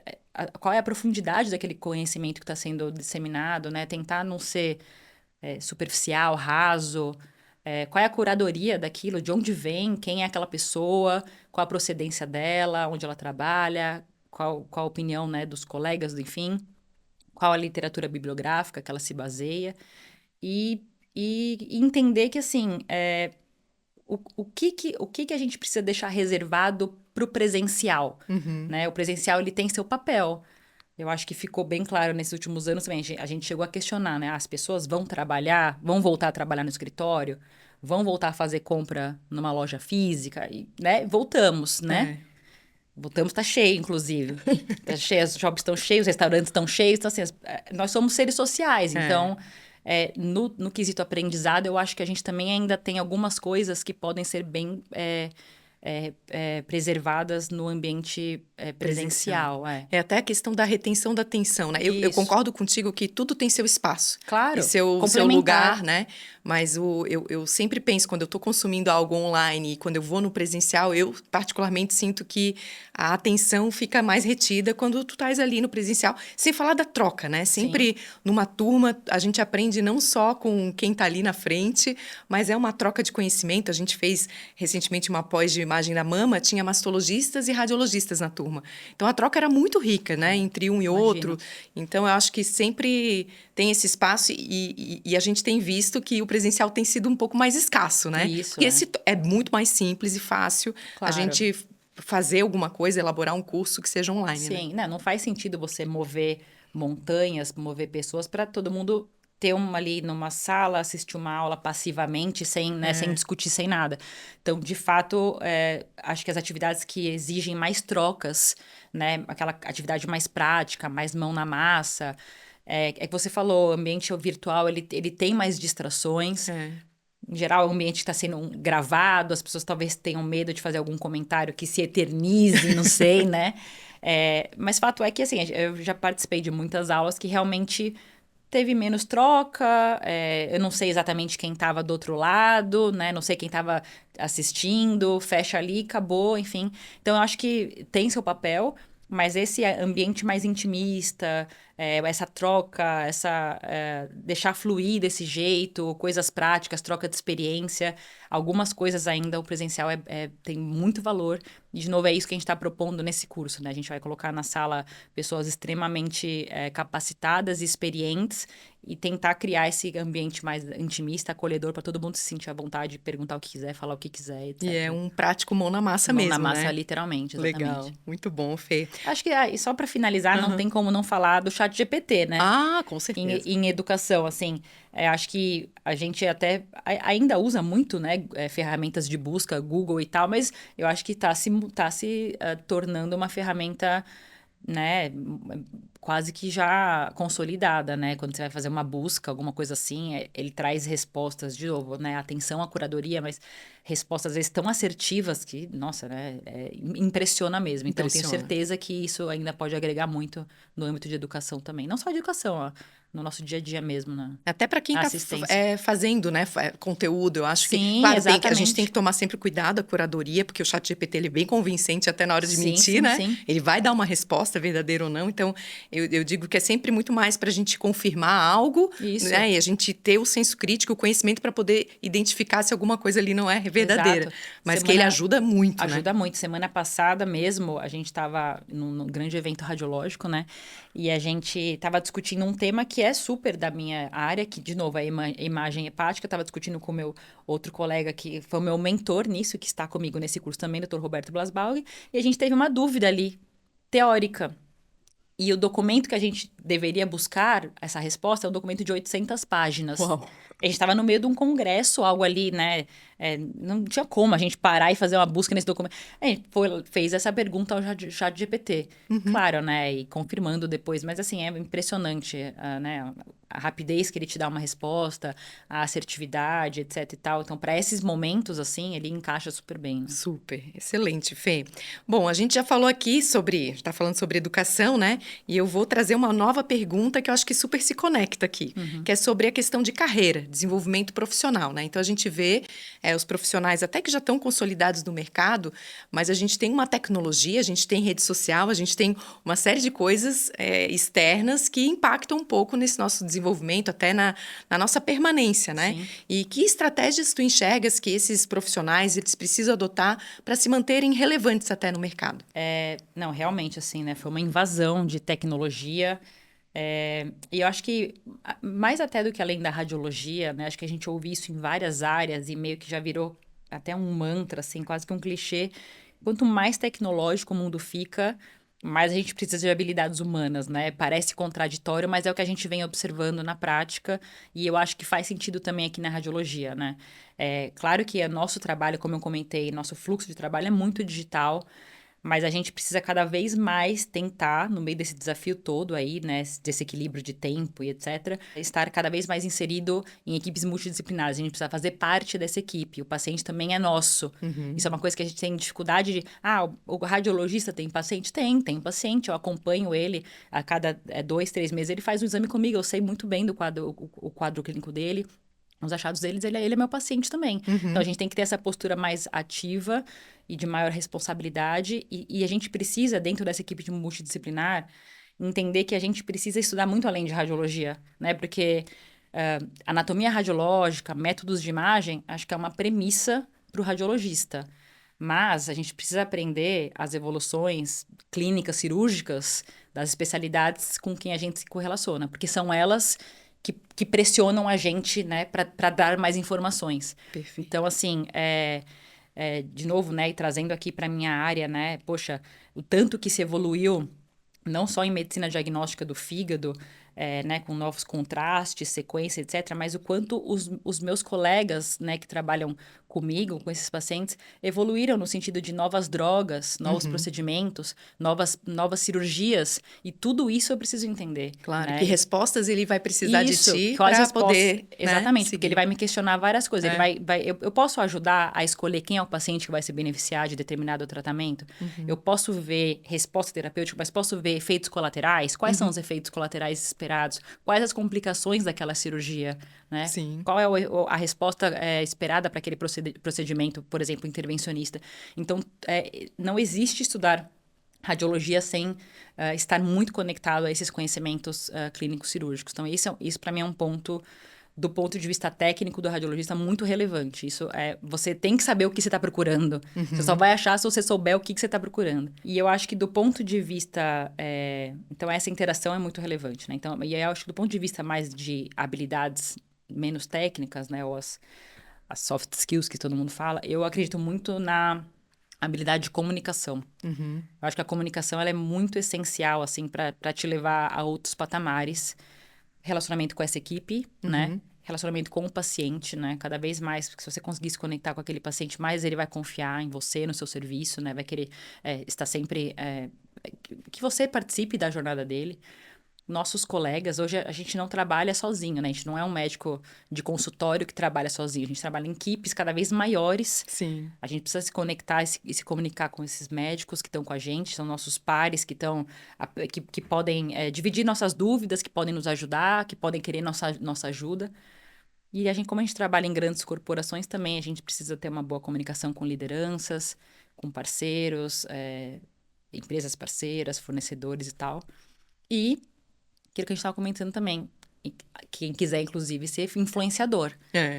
qual é a profundidade daquele conhecimento que está sendo disseminado, né? Tentar não ser superficial, raso. Qual é a curadoria daquilo, de onde vem, quem é aquela pessoa, qual a procedência dela, onde ela trabalha, qual a opinião, né, dos colegas, enfim, qual a literatura bibliográfica que ela se baseia. E, e entender que, assim, o que a gente precisa deixar reservado para o presencial, né? O presencial, ele tem seu papel. Eu acho que ficou bem claro nesses últimos anos também. A gente chegou a questionar, né? As pessoas vão trabalhar, vão voltar a trabalhar no escritório, vão voltar a fazer compra numa loja física, e, né? Voltamos, né? É. Voltamos, tá cheio, inclusive. Tá cheio, os shoppings estão cheios, os restaurantes estão cheios. Então, assim, nós somos seres sociais. Então, no quesito aprendizado, eu acho que a gente também ainda tem algumas coisas que podem ser bem preservadas no ambiente presencial. É até a questão da retenção da atenção, né? Eu Isso. concordo contigo que tudo tem seu espaço. Claro, E seu complementar. lugar, né? Mas eu sempre penso, quando eu estou consumindo algo online e quando eu vou no presencial, eu particularmente sinto que a atenção fica mais retida quando tu estás ali no presencial. Sem falar da troca, né? Sempre numa turma, a gente aprende não só com quem está ali na frente, mas é uma troca de conhecimento. A gente fez recentemente uma pós de imagem da mama, tinha mastologistas e radiologistas na turma. Então, a troca era muito rica, né? Entre um e outro. Então, eu acho que sempre tem esse espaço e a gente tem visto que o presencial tem sido um pouco mais escasso, né? Isso, Porque esse é muito mais simples e fácil a gente fazer alguma coisa, elaborar um curso que seja online, né? Sim, não faz sentido você mover montanhas, mover pessoas para todo mundo ter ali numa sala, assistir uma aula passivamente, sem discutir, sem nada. Então, de fato, acho que as atividades que exigem mais trocas, né? Aquela atividade mais prática, mais mão na massa. É que você falou, o ambiente virtual, ele tem mais distrações. Em geral, o ambiente está sendo gravado, as pessoas talvez tenham medo de fazer algum comentário que se eternize, não sei, né? Mas fato é que, assim, eu já participei de muitas aulas que realmente teve menos troca, eu não sei exatamente quem estava do outro lado, né? Não sei quem estava assistindo, fecha ali, acabou, enfim. Então, eu acho que tem seu papel, mas esse ambiente mais intimista, essa troca, deixar fluir desse jeito, coisas práticas, troca de experiência, algumas coisas ainda o presencial tem muito valor. E, de novo, é isso que a gente está propondo nesse curso, né? A gente vai colocar na sala pessoas extremamente capacitadas e experientes e tentar criar esse ambiente mais intimista, acolhedor, para todo mundo se sentir à vontade, perguntar o que quiser, falar o que quiser, etc. E é um prático mão na massa mão mesmo, na massa, né? literalmente, exatamente. Legal, muito bom, Fê. Acho que, e só para finalizar, não tem como não falar do chat GPT, né? Ah, com certeza. Em educação, assim, acho que a gente até ainda usa muito, né, ferramentas de busca, Google e tal, mas eu acho que está se tornando uma ferramenta, né, quase que já consolidada, né? Quando você vai fazer uma busca, alguma coisa assim, ele traz respostas, de novo, né? Atenção à curadoria, mas respostas às vezes tão assertivas que, nossa, né? Impressiona mesmo. Então, eu tenho certeza que isso ainda pode agregar muito no âmbito de educação também. Não só educação, ó, no nosso dia a dia mesmo, né? Até para quem está fazendo, né, conteúdo, eu acho que, claro, a gente tem que tomar sempre cuidado a curadoria, porque o chat GPT ele é bem convincente até na hora de mentir, né? Sim. Ele vai dar uma resposta verdadeira ou não. Então, eu digo que é sempre muito mais para a gente confirmar algo, né? E a gente ter o senso crítico, o conhecimento para poder identificar se alguma coisa ali não é verdadeira. Exato. Mas que ele ajuda muito, Ajuda muito. Semana passada mesmo, a gente estava num grande evento radiológico, né? E a gente estava discutindo um tema que é super da minha área, que, de novo, é imagem hepática. Estava discutindo com o meu outro colega, que foi o meu mentor nisso, que está comigo nesse curso também, Dr. Roberto Blasbalg. E a gente teve uma dúvida ali, teórica. E o documento que a gente deveria buscar, essa resposta, é um documento de 800 páginas. Uau. A gente estava no meio de um congresso, algo ali, né? Não tinha como a gente parar e fazer uma busca nesse documento. A gente fez essa pergunta ao chat GPT. Claro, né? E confirmando depois. Mas, assim, é impressionante, né? a rapidez que ele te dá uma resposta, a assertividade, etc e tal. Então, para esses momentos, assim, ele encaixa super bem, né? Super, excelente, Fê. Bom, a gente já falou aqui está falando sobre educação, né? E eu vou trazer uma nova pergunta que eu acho que super se conecta aqui, que é sobre a questão de carreira, desenvolvimento profissional, né? Então a gente vê os profissionais até que já estão consolidados no mercado, mas a gente tem uma tecnologia, a gente tem rede social, a gente tem uma série de coisas externas que impactam um pouco nesse nosso desenvolvimento, até na nossa permanência, né? Sim. E que estratégias tu enxergas que esses profissionais eles precisam adotar para se manterem relevantes até no mercado? Não, realmente, assim, né? Foi uma invasão de tecnologia. E eu acho que, mais até do que além da radiologia, né? Acho que a gente ouve isso em várias áreas e meio que já virou até um mantra, assim, quase que um clichê. Quanto mais tecnológico o mundo fica, mais a gente precisa de habilidades humanas, né? Parece contraditório, mas é o que a gente vem observando na prática e eu acho que faz sentido também aqui na radiologia, né? Claro que o nosso trabalho, como eu comentei, nosso fluxo de trabalho é muito digital, mas a gente precisa cada vez mais tentar, no meio desse desafio todo aí, né, desse equilíbrio de tempo e etc., estar cada vez mais inserido em equipes multidisciplinares. A gente precisa fazer parte dessa equipe. O paciente também é nosso. Isso é uma coisa que a gente tem dificuldade de... o radiologista tem paciente? Tem paciente. Eu acompanho ele a cada 2, 3 meses. Ele faz um exame comigo. Eu sei muito bem do quadro, o quadro clínico dele. Os achados deles, ele é meu paciente também. Então, a gente tem que ter essa postura mais ativa e de maior responsabilidade. E a gente precisa, dentro dessa equipe de multidisciplinar, entender que a gente precisa estudar muito além de radiologia, né? Porque anatomia radiológica, métodos de imagem, acho que é uma premissa para o radiologista. Mas a gente precisa aprender as evoluções clínicas, cirúrgicas das especialidades com quem a gente se correlaciona, porque são elas que pressionam a gente, né, para dar mais informações. Perfeito. Então, assim, de novo, né, e trazendo aqui para minha área, né, poxa, o tanto que se evoluiu, não só em medicina diagnóstica do fígado, né, com novos contrastes, sequência, etc., mas o quanto os meus colegas, né, que trabalham comigo, com esses pacientes, evoluíram no sentido de novas drogas, novos procedimentos, novas cirurgias, e tudo isso eu preciso entender. Claro, né? que respostas ele vai precisar de Isso, ti quais para respostas... poder, Exatamente, né, porque ele seguir. vai me questionar várias coisas. Ele eu posso ajudar a escolher quem é o paciente que vai se beneficiar de determinado tratamento? Eu posso ver resposta terapêutica, mas posso ver efeitos colaterais? Quais são os efeitos colaterais esperados? Quais as complicações daquela cirurgia? Né? Sim. Qual é a resposta esperada para aquele procedimento, por exemplo, intervencionista? Então, não existe estudar radiologia sem estar muito conectado a esses conhecimentos clínicos cirúrgicos. Então, isso para mim é um ponto, do ponto de vista técnico do radiologista, muito relevante. Você tem que saber o que você está procurando. Você só vai achar se você souber o que você está procurando. E eu acho que do ponto de vista... então, essa interação é muito relevante, né? Então, e eu acho que do ponto de vista mais de habilidades menos técnicas, né? Ou as soft skills que todo mundo fala, eu acredito muito na habilidade de comunicação. Eu acho que a comunicação ela é muito essencial assim para te levar a outros patamares. Relacionamento com essa equipe, né? Relacionamento com o paciente, né? Cada vez mais, porque se você conseguir se conectar com aquele paciente, mais ele vai confiar em você, no seu serviço, né? Vai querer estar sempre... que você participe da jornada dele. Nossos colegas, hoje a gente não trabalha sozinho, né? A gente não é um médico de consultório que trabalha sozinho. A gente trabalha em equipes cada vez maiores. Sim. A gente precisa se conectar e se comunicar com esses médicos que estão com a gente, são nossos pares que estão que podem dividir nossas dúvidas, que podem nos ajudar, que podem querer nossa ajuda. E como a gente trabalha em grandes corporações também, a gente precisa ter uma boa comunicação com lideranças, com parceiros, empresas parceiras, fornecedores e tal. E aquilo que a gente estava comentando também, quem quiser, inclusive, ser influenciador,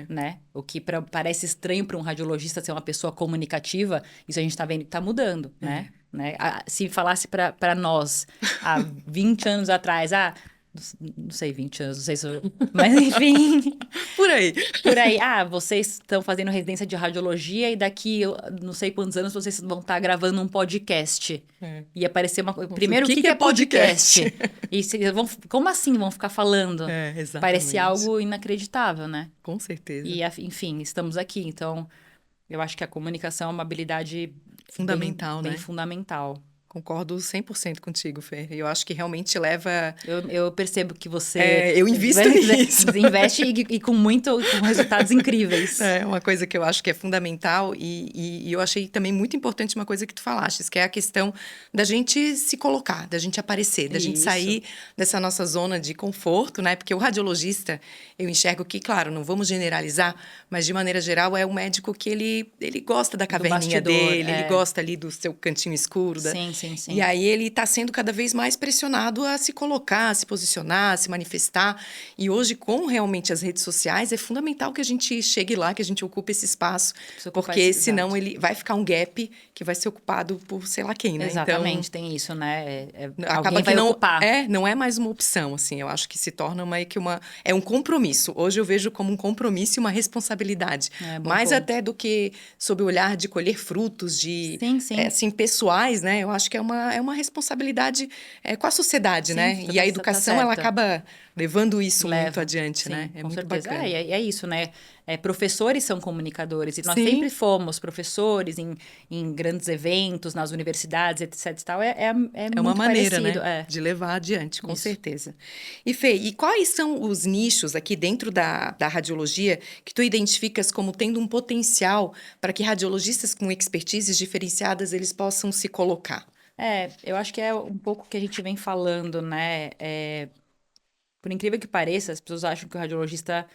né? O que parece estranho para um radiologista ser uma pessoa comunicativa, isso a gente está vendo que está mudando, né? Se falasse para nós, há 20 anos atrás, não sei, 20 anos, não sei se... Mas, enfim... Por aí. Por aí, vocês estão fazendo residência de radiologia e daqui, não sei quantos anos, vocês vão estar gravando um podcast. E aparecer uma coisa... Primeiro, o que é podcast? E como assim vão ficar falando? Exatamente. Parece algo inacreditável, né? Com certeza. E, enfim, estamos aqui. Então, eu acho que a comunicação é uma habilidade fundamental, bem né? fundamental. Concordo 100% contigo, Fê. Eu acho que realmente leva... Eu percebo que você eu invisto nisso. investe e com resultados incríveis. É uma coisa que eu acho que é fundamental e eu achei também muito importante uma coisa que tu falaste, que é a questão da gente se colocar, da gente aparecer, da gente sair dessa nossa zona de conforto, né? Porque o radiologista, eu enxergo que, claro, não vamos generalizar, mas de maneira geral é um médico que ele gosta da caverninha dele, ele gosta ali do seu cantinho escuro. Sim, sim, sim. E aí ele está sendo cada vez mais pressionado a se colocar, a se posicionar, a se manifestar. E hoje, com realmente as redes sociais, é fundamental que a gente chegue lá, que a gente ocupe esse espaço, porque senão ele vai ficar um gap que vai ser ocupado por sei lá quem, né? Exatamente, então, tem isso, né? Acaba alguém vai que ocupar. não é mais uma opção, assim. Eu acho que se torna é um compromisso. Hoje eu vejo como um compromisso e uma responsabilidade. Mais até do que sob o olhar de colher frutos, de assim, pessoais, né? Eu acho que é uma responsabilidade com a sociedade, né? E a educação, ela acaba levando isso muito adiante, né? É com muito certeza. bacana. É isso, né? Professores são comunicadores. E nós sempre fomos professores em grandes eventos, nas universidades, etc. E tal. É uma muito maneira, parecido, né? De levar adiante, com certeza. E Fê, e quais são os nichos aqui dentro da radiologia que tu identificas como tendo um potencial para que radiologistas com expertises diferenciadas eles possam se colocar? Eu acho que é um pouco que a gente vem falando, né? Por incrível que pareça, as pessoas acham que o radiologista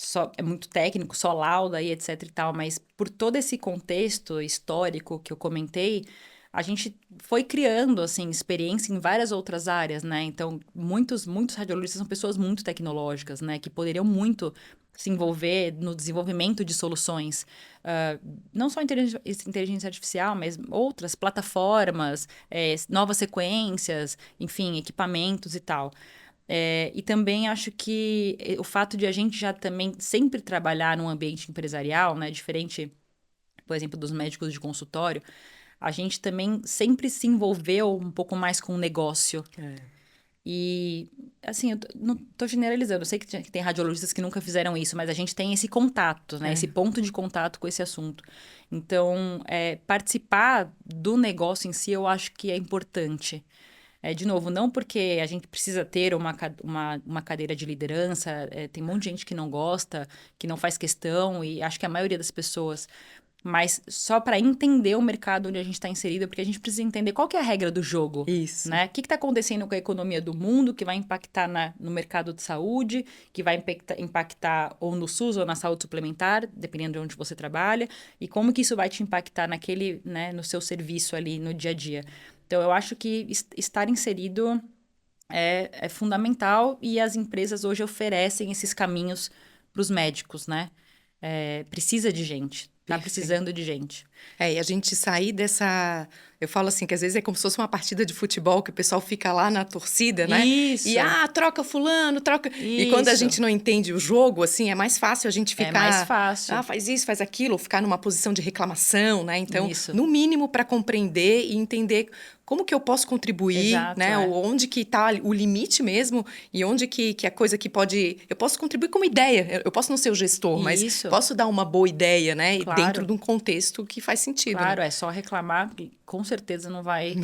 só é muito técnico, só lauda e etc e tal, mas por todo esse contexto histórico que eu comentei, a gente foi criando, assim, experiência em várias outras áreas, né? Então, muitos radiologistas são pessoas muito tecnológicas, né? Que poderiam muito se envolver no desenvolvimento de soluções. Não só inteligência artificial, mas outras plataformas, novas sequências, enfim, equipamentos e tal. E também acho que o fato de a gente já também sempre trabalhar num ambiente empresarial, né? Diferente, por exemplo, dos médicos de consultório, a gente também sempre se envolveu um pouco mais com o negócio. E, assim, eu não tô generalizando. Eu sei que tem radiologistas que nunca fizeram isso, mas a gente tem esse contato, né? Esse ponto de contato com esse assunto. Então, participar do negócio em si, eu acho que é importante. De novo, não porque a gente precisa ter uma cadeira de liderança, tem um monte de gente que não gosta, que não faz questão, e acho que a maioria das pessoas, mas só para entender o mercado onde a gente está inserido, porque a gente precisa entender qual que é a regra do jogo. Isso. Né? O que está acontecendo com a economia do mundo, que vai impactar no mercado de saúde, que vai impactar ou no SUS ou na saúde suplementar, dependendo de onde você trabalha, e como que isso vai te impactar né, no seu serviço ali no dia a dia. Então, eu acho que estar inserido é fundamental e as empresas hoje oferecem esses caminhos para os médicos, né? Precisa de gente, tá precisando de gente. E a gente sair dessa... Eu falo assim, que às vezes é como se fosse uma partida de futebol, que o pessoal fica lá na torcida, né? Isso. E, troca fulano, troca... Isso. E quando a gente não entende o jogo, assim, é mais fácil a gente ficar... É mais fácil. Faz isso, faz aquilo, ou ficar numa posição de reclamação, né? Então, no mínimo, para compreender e entender como que eu posso contribuir, né? Onde que está o limite mesmo e onde que a coisa que pode... Eu posso contribuir como ideia, eu posso não ser o gestor, mas posso dar uma boa ideia, né? Claro. Dentro de um contexto que faz sentido. Claro, né? É só reclamar, com certeza não vai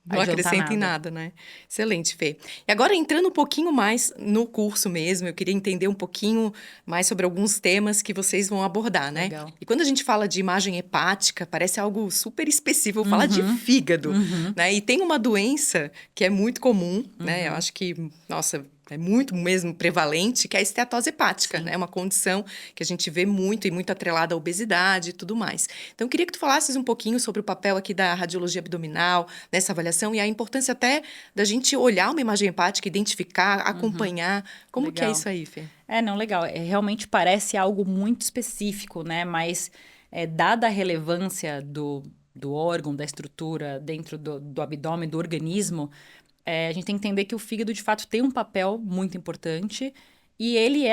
não acrescenta em nada, né? Excelente, Fê. E agora, entrando um pouquinho mais no curso mesmo, eu queria entender um pouquinho mais sobre alguns temas que vocês vão abordar, né? Legal. E quando a gente fala de imagem hepática, parece algo super específico. Fala de fígado, né? E tem uma doença que é muito comum, né? Eu acho que, nossa... É muito mesmo prevalente, que é a esteatose hepática, né? É uma condição que a gente vê muito e muito atrelada à obesidade e tudo mais. Então, eu queria que tu falasses um pouquinho sobre o papel aqui da radiologia abdominal, nessa avaliação, e a importância até da gente olhar uma imagem hepática, identificar, acompanhar. Como que é isso aí, Fê? Não, legal. Realmente parece algo muito específico, né? Mas, dada a relevância do órgão, da estrutura dentro do abdômen, do organismo, a gente tem que entender que o fígado, de fato, tem um papel muito importante e ele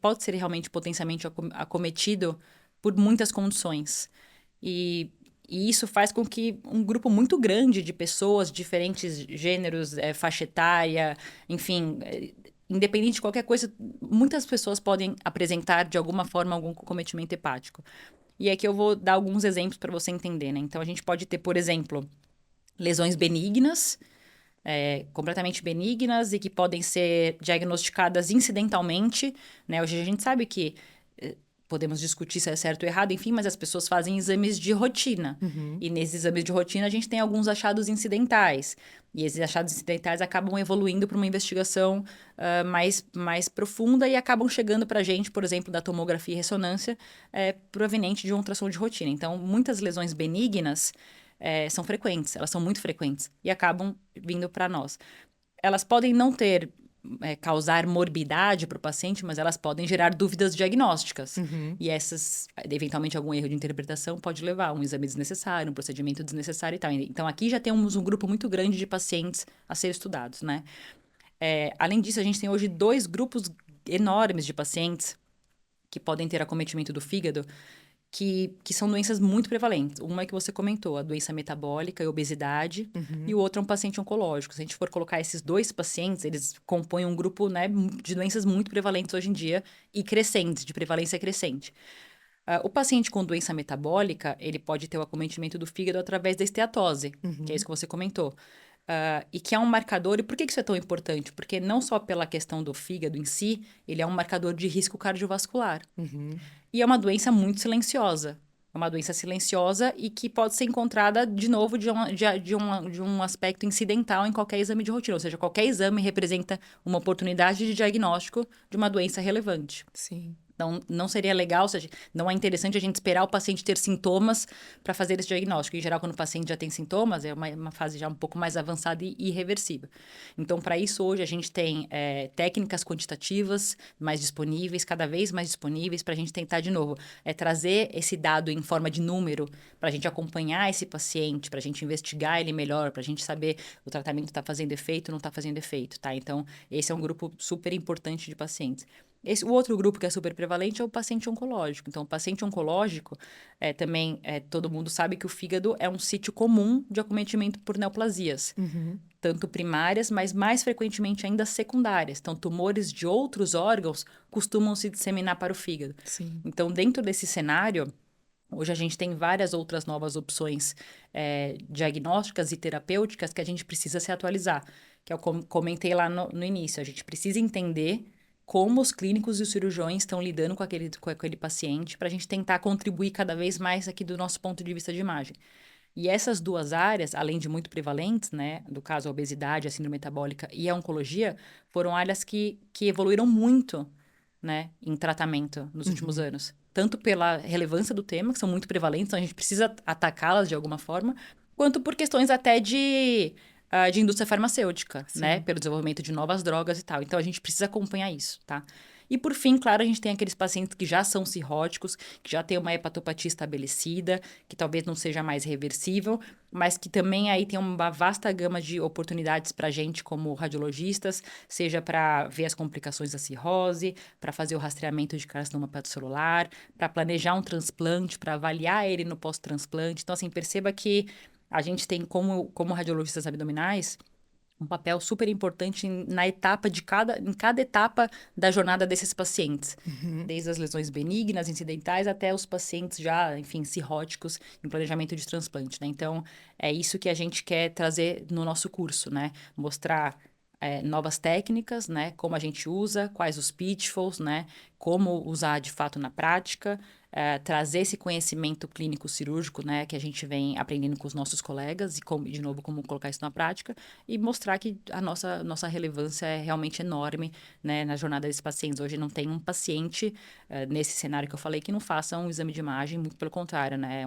pode ser realmente potencialmente acometido por muitas condições. E isso faz com que um grupo muito grande de pessoas, diferentes gêneros, faixa etária, enfim, independente de qualquer coisa, muitas pessoas podem apresentar, de alguma forma, algum cometimento hepático. E aqui eu vou dar alguns exemplos para você entender, né? Então, a gente pode ter, por exemplo, lesões benignas, completamente benignas e que podem ser diagnosticadas incidentalmente, né? Hoje a gente sabe que podemos discutir se é certo ou errado, enfim, mas as pessoas fazem exames de rotina. E nesses exames de rotina a gente tem alguns achados incidentais. E esses achados incidentais acabam evoluindo para uma investigação mais profunda e acabam chegando para a gente, por exemplo, da tomografia e ressonância, proveniente de um ultrassom de rotina. Então, muitas lesões benignas são frequentes, elas são muito frequentes e acabam vindo para nós. Elas podem não causar morbidade para o paciente, mas elas podem gerar dúvidas diagnósticas. E essas, eventualmente, algum erro de interpretação pode levar a um exame desnecessário, um procedimento desnecessário e tal. Então, aqui já temos um grupo muito grande de pacientes a ser estudados, né? Além disso, a gente tem hoje 2 grupos enormes de pacientes que podem ter acometimento do fígado, que são doenças muito prevalentes. Uma é que você comentou, a doença metabólica e obesidade, e o outro é um paciente oncológico. Se a gente for colocar esses 2 pacientes, eles compõem um grupo, né, de doenças muito prevalentes hoje em dia e crescentes, de prevalência crescente. O paciente com doença metabólica, ele pode ter o acometimento do fígado através da esteatose, que é isso que você comentou. E que é um marcador. E por que isso é tão importante? Porque não só pela questão do fígado em si, ele é um marcador de risco cardiovascular. E é uma doença muito silenciosa. É uma doença silenciosa e que pode ser encontrada, de novo, de um aspecto incidental em qualquer exame de rotina. Ou seja, qualquer exame representa uma oportunidade de diagnóstico de uma doença relevante. Sim. Então, não seria legal, ou seja, não é interessante a gente esperar o paciente ter sintomas para fazer esse diagnóstico. Em geral, quando o paciente já tem sintomas, é uma fase já um pouco mais avançada e irreversível. Então, para isso, hoje, a gente tem técnicas quantitativas mais disponíveis, cada vez mais disponíveis, para a gente tentar, de novo, trazer esse dado em forma de número, para a gente acompanhar esse paciente, para a gente investigar ele melhor, para a gente saber o tratamento está fazendo efeito ou não está fazendo efeito, tá? Então, esse é um grupo super importante de pacientes. O outro grupo que é super prevalente é o paciente oncológico. Então, o paciente oncológico, todo mundo sabe que o fígado é um sítio comum de acometimento por neoplasias. Tanto primárias, mas mais frequentemente ainda secundárias. Então, tumores de outros órgãos costumam se disseminar para o fígado. Sim. Então, dentro desse cenário, hoje a gente tem várias outras novas opções diagnósticas e terapêuticas que a gente precisa se atualizar. Que eu comentei lá no início. A gente precisa entender como os clínicos e os cirurgiões estão lidando com aquele paciente para a gente tentar contribuir cada vez mais aqui do nosso ponto de vista de imagem. E essas 2 áreas, além de muito prevalentes, né, do caso a obesidade, a síndrome metabólica e a oncologia, foram áreas que evoluíram muito, né, em tratamento nos últimos anos. Tanto pela relevância do tema, que são muito prevalentes, então a gente precisa atacá-las de alguma forma, quanto por questões até de indústria farmacêutica, né? Pelo desenvolvimento de novas drogas e tal. Então, a gente precisa acompanhar isso, tá? E, por fim, claro, a gente tem aqueles pacientes que já são cirróticos, que já têm uma hepatopatia estabelecida, que talvez não seja mais reversível, mas que também aí tem uma vasta gama de oportunidades para a gente como radiologistas, seja para ver as complicações da cirrose, para fazer o rastreamento de carcinoma hepatocelular, para planejar um transplante, para avaliar ele no pós-transplante. Então, assim, perceba que a gente tem, como radiologistas abdominais, um papel super importante em cada etapa da jornada desses pacientes. Desde as lesões benignas, incidentais, até os pacientes já, enfim, cirróticos em planejamento de transplante, né? Então, é isso que a gente quer trazer no nosso curso, né? Mostrar novas técnicas, né? Como a gente usa, quais os pitfalls, né? Como usar de fato na prática, trazer esse conhecimento clínico cirúrgico, né? Que a gente vem aprendendo com os nossos colegas e, de novo, como colocar isso na prática e mostrar que a nossa relevância é realmente enorme, né? Na jornada desses pacientes. Hoje não tem um paciente, nesse cenário que eu falei, que não faça um exame de imagem, muito pelo contrário, né?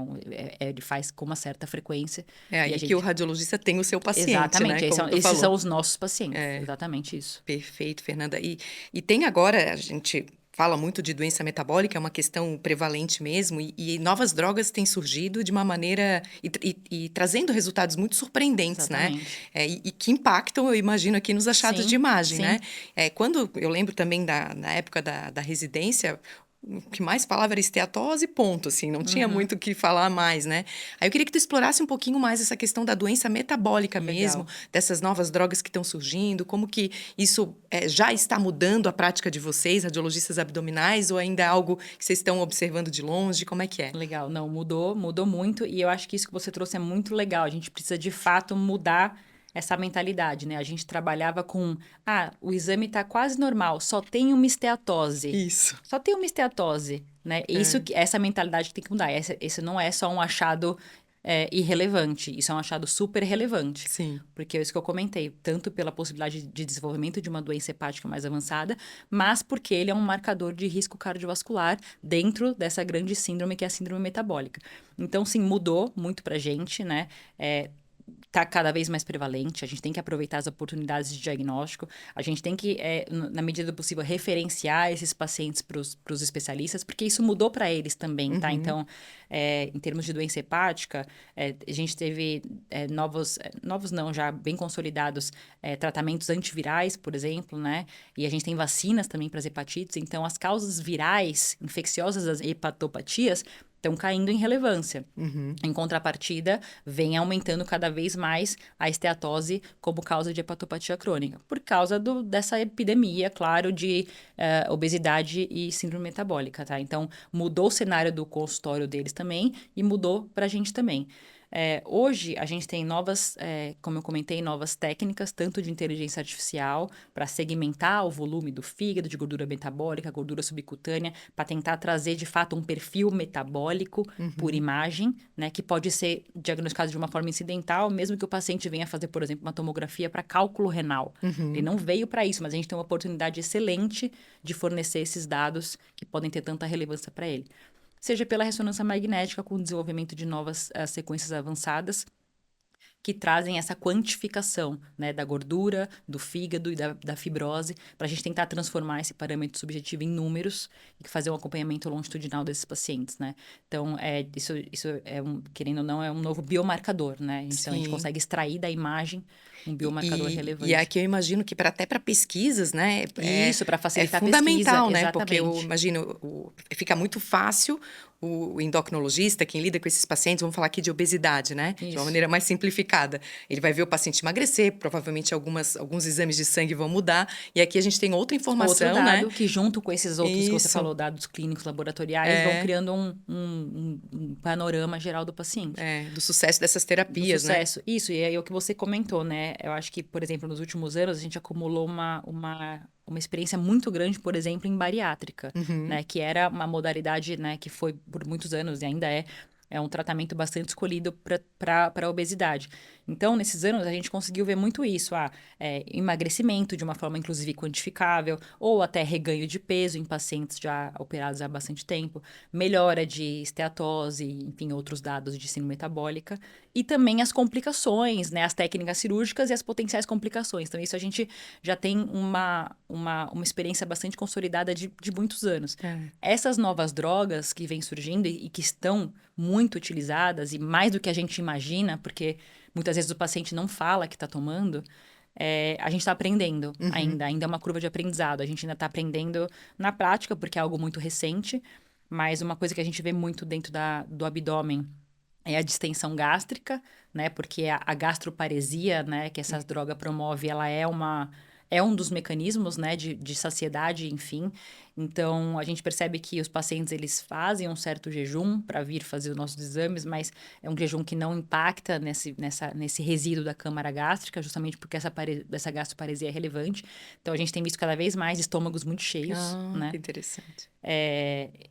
Ele faz com uma certa frequência. É aí que o radiologista tem o seu paciente, exatamente, né? Como tu esses falou. são os nossos pacientes, exatamente isso. Perfeito, Fernanda. E tem agora, a gente fala muito de doença metabólica, é uma questão prevalente mesmo, e novas drogas têm surgido de uma maneira e trazendo resultados muito surpreendentes, Exatamente. né? E que impactam, eu imagino, aqui nos achados Sim, de imagem, sim. né? Quando eu lembro também na época da residência, o que mais falava era esteatose, ponto, assim, não tinha muito o que falar mais, né? Aí eu queria que tu explorasse um pouquinho mais essa questão da doença metabólica mesmo, Legal. dessas novas drogas que estão surgindo, como que isso já está mudando a prática de vocês, radiologistas abdominais, ou ainda é algo que vocês estão observando de longe? Como é que é? Legal, não, mudou muito e eu acho que isso que você trouxe é muito legal. A gente precisa de fato mudar essa mentalidade, né? A gente trabalhava com, o exame tá quase normal, só tem uma esteatose. Isso. Só tem uma esteatose, né? Isso É. que essa mentalidade que tem que mudar. Esse não é só um achado irrelevante, isso é um achado super relevante. Sim. Porque é isso que eu comentei, tanto pela possibilidade de desenvolvimento de uma doença hepática mais avançada, mas porque ele é um marcador de risco cardiovascular dentro dessa grande síndrome que é a síndrome metabólica. Então, sim, mudou muito pra gente, né? Tá cada vez mais prevalente, a gente tem que aproveitar as oportunidades de diagnóstico, a gente tem que, na medida do possível, referenciar esses pacientes para os especialistas, porque isso mudou para eles também, tá? Então, em termos de doença hepática, a gente teve novos não, já bem consolidados, tratamentos antivirais, por exemplo, né? E a gente tem vacinas também para as hepatites, então as causas virais infecciosas das hepatopatias estão caindo em relevância. Em contrapartida, vem aumentando cada vez mais a esteatose como causa de hepatopatia crônica, por causa dessa epidemia, claro, de obesidade e síndrome metabólica, tá? Então, mudou o cenário do consultório deles também e mudou para a gente também. Hoje, a gente tem novas, como eu comentei, novas técnicas, tanto de inteligência artificial, para segmentar o volume do fígado, de gordura metabólica, gordura subcutânea, para tentar trazer, de fato, um perfil metabólico por imagem, né, que pode ser diagnosticado de uma forma incidental, mesmo que o paciente venha fazer, por exemplo, uma tomografia para cálculo renal. Ele não veio para isso, mas a gente tem uma oportunidade excelente de fornecer esses dados que podem ter tanta relevância para ele. Seja pela ressonância magnética, com o desenvolvimento de novas sequências avançadas, que trazem essa quantificação, né, da gordura, do fígado e da fibrose, para a gente tentar transformar esse parâmetro subjetivo em números e fazer um acompanhamento longitudinal desses pacientes, né? Então, isso querendo ou não, é um novo biomarcador, né? Então, a gente Sim. consegue extrair da imagem um biomarcador relevante. E aqui eu imagino que até para pesquisas, né? Isso, para facilitar a fundamental, pesquisa, né? Porque eu exatamente. imagino, fica muito fácil o endocrinologista, quem lida com esses pacientes, vamos falar aqui de obesidade, né? De uma Isso. maneira mais simplificada. Ele vai ver o paciente emagrecer, provavelmente alguns exames de sangue vão mudar. E aqui a gente tem outra informação, Outro dado né? que junto com esses outros que você Isso. falou, dados clínicos laboratoriais, vão criando um panorama geral do paciente. Do sucesso dessas terapias, Do sucesso. Isso, e aí o que você comentou, né? Eu acho que, por exemplo, nos últimos anos, a gente acumulou uma experiência muito grande, por exemplo, em bariátrica, né? Que era uma modalidade, né, que foi por muitos anos e ainda é um tratamento bastante escolhido para a obesidade. Então, nesses anos, a gente conseguiu ver muito isso. Emagrecimento de uma forma, inclusive, quantificável, ou até reganho de peso em pacientes já operados há bastante tempo, melhora de esteatose, enfim, outros dados de síndrome metabólica, e também as complicações, né, as técnicas cirúrgicas e as potenciais complicações. Então, isso a gente já tem uma experiência bastante consolidada de muitos anos. Essas novas drogas que vêm surgindo e que estão muito utilizadas, e mais do que a gente imagina, porque muitas vezes o paciente não fala que está tomando, a gente está aprendendo ainda é uma curva de aprendizado. A gente ainda está aprendendo na prática, porque é algo muito recente, mas uma coisa que a gente vê muito dentro do abdômen é a distensão gástrica, né? Porque a gastroparesia, né, que essa droga promove, ela é um dos mecanismos, né, de saciedade, enfim. Então, a gente percebe que os pacientes, eles fazem um certo jejum para vir fazer os nossos exames, mas é um jejum que não impacta nesse resíduo da câmara gástrica, justamente porque essa gastroparesia é relevante. Então, a gente tem visto cada vez mais estômagos muito cheios, né? Que interessante.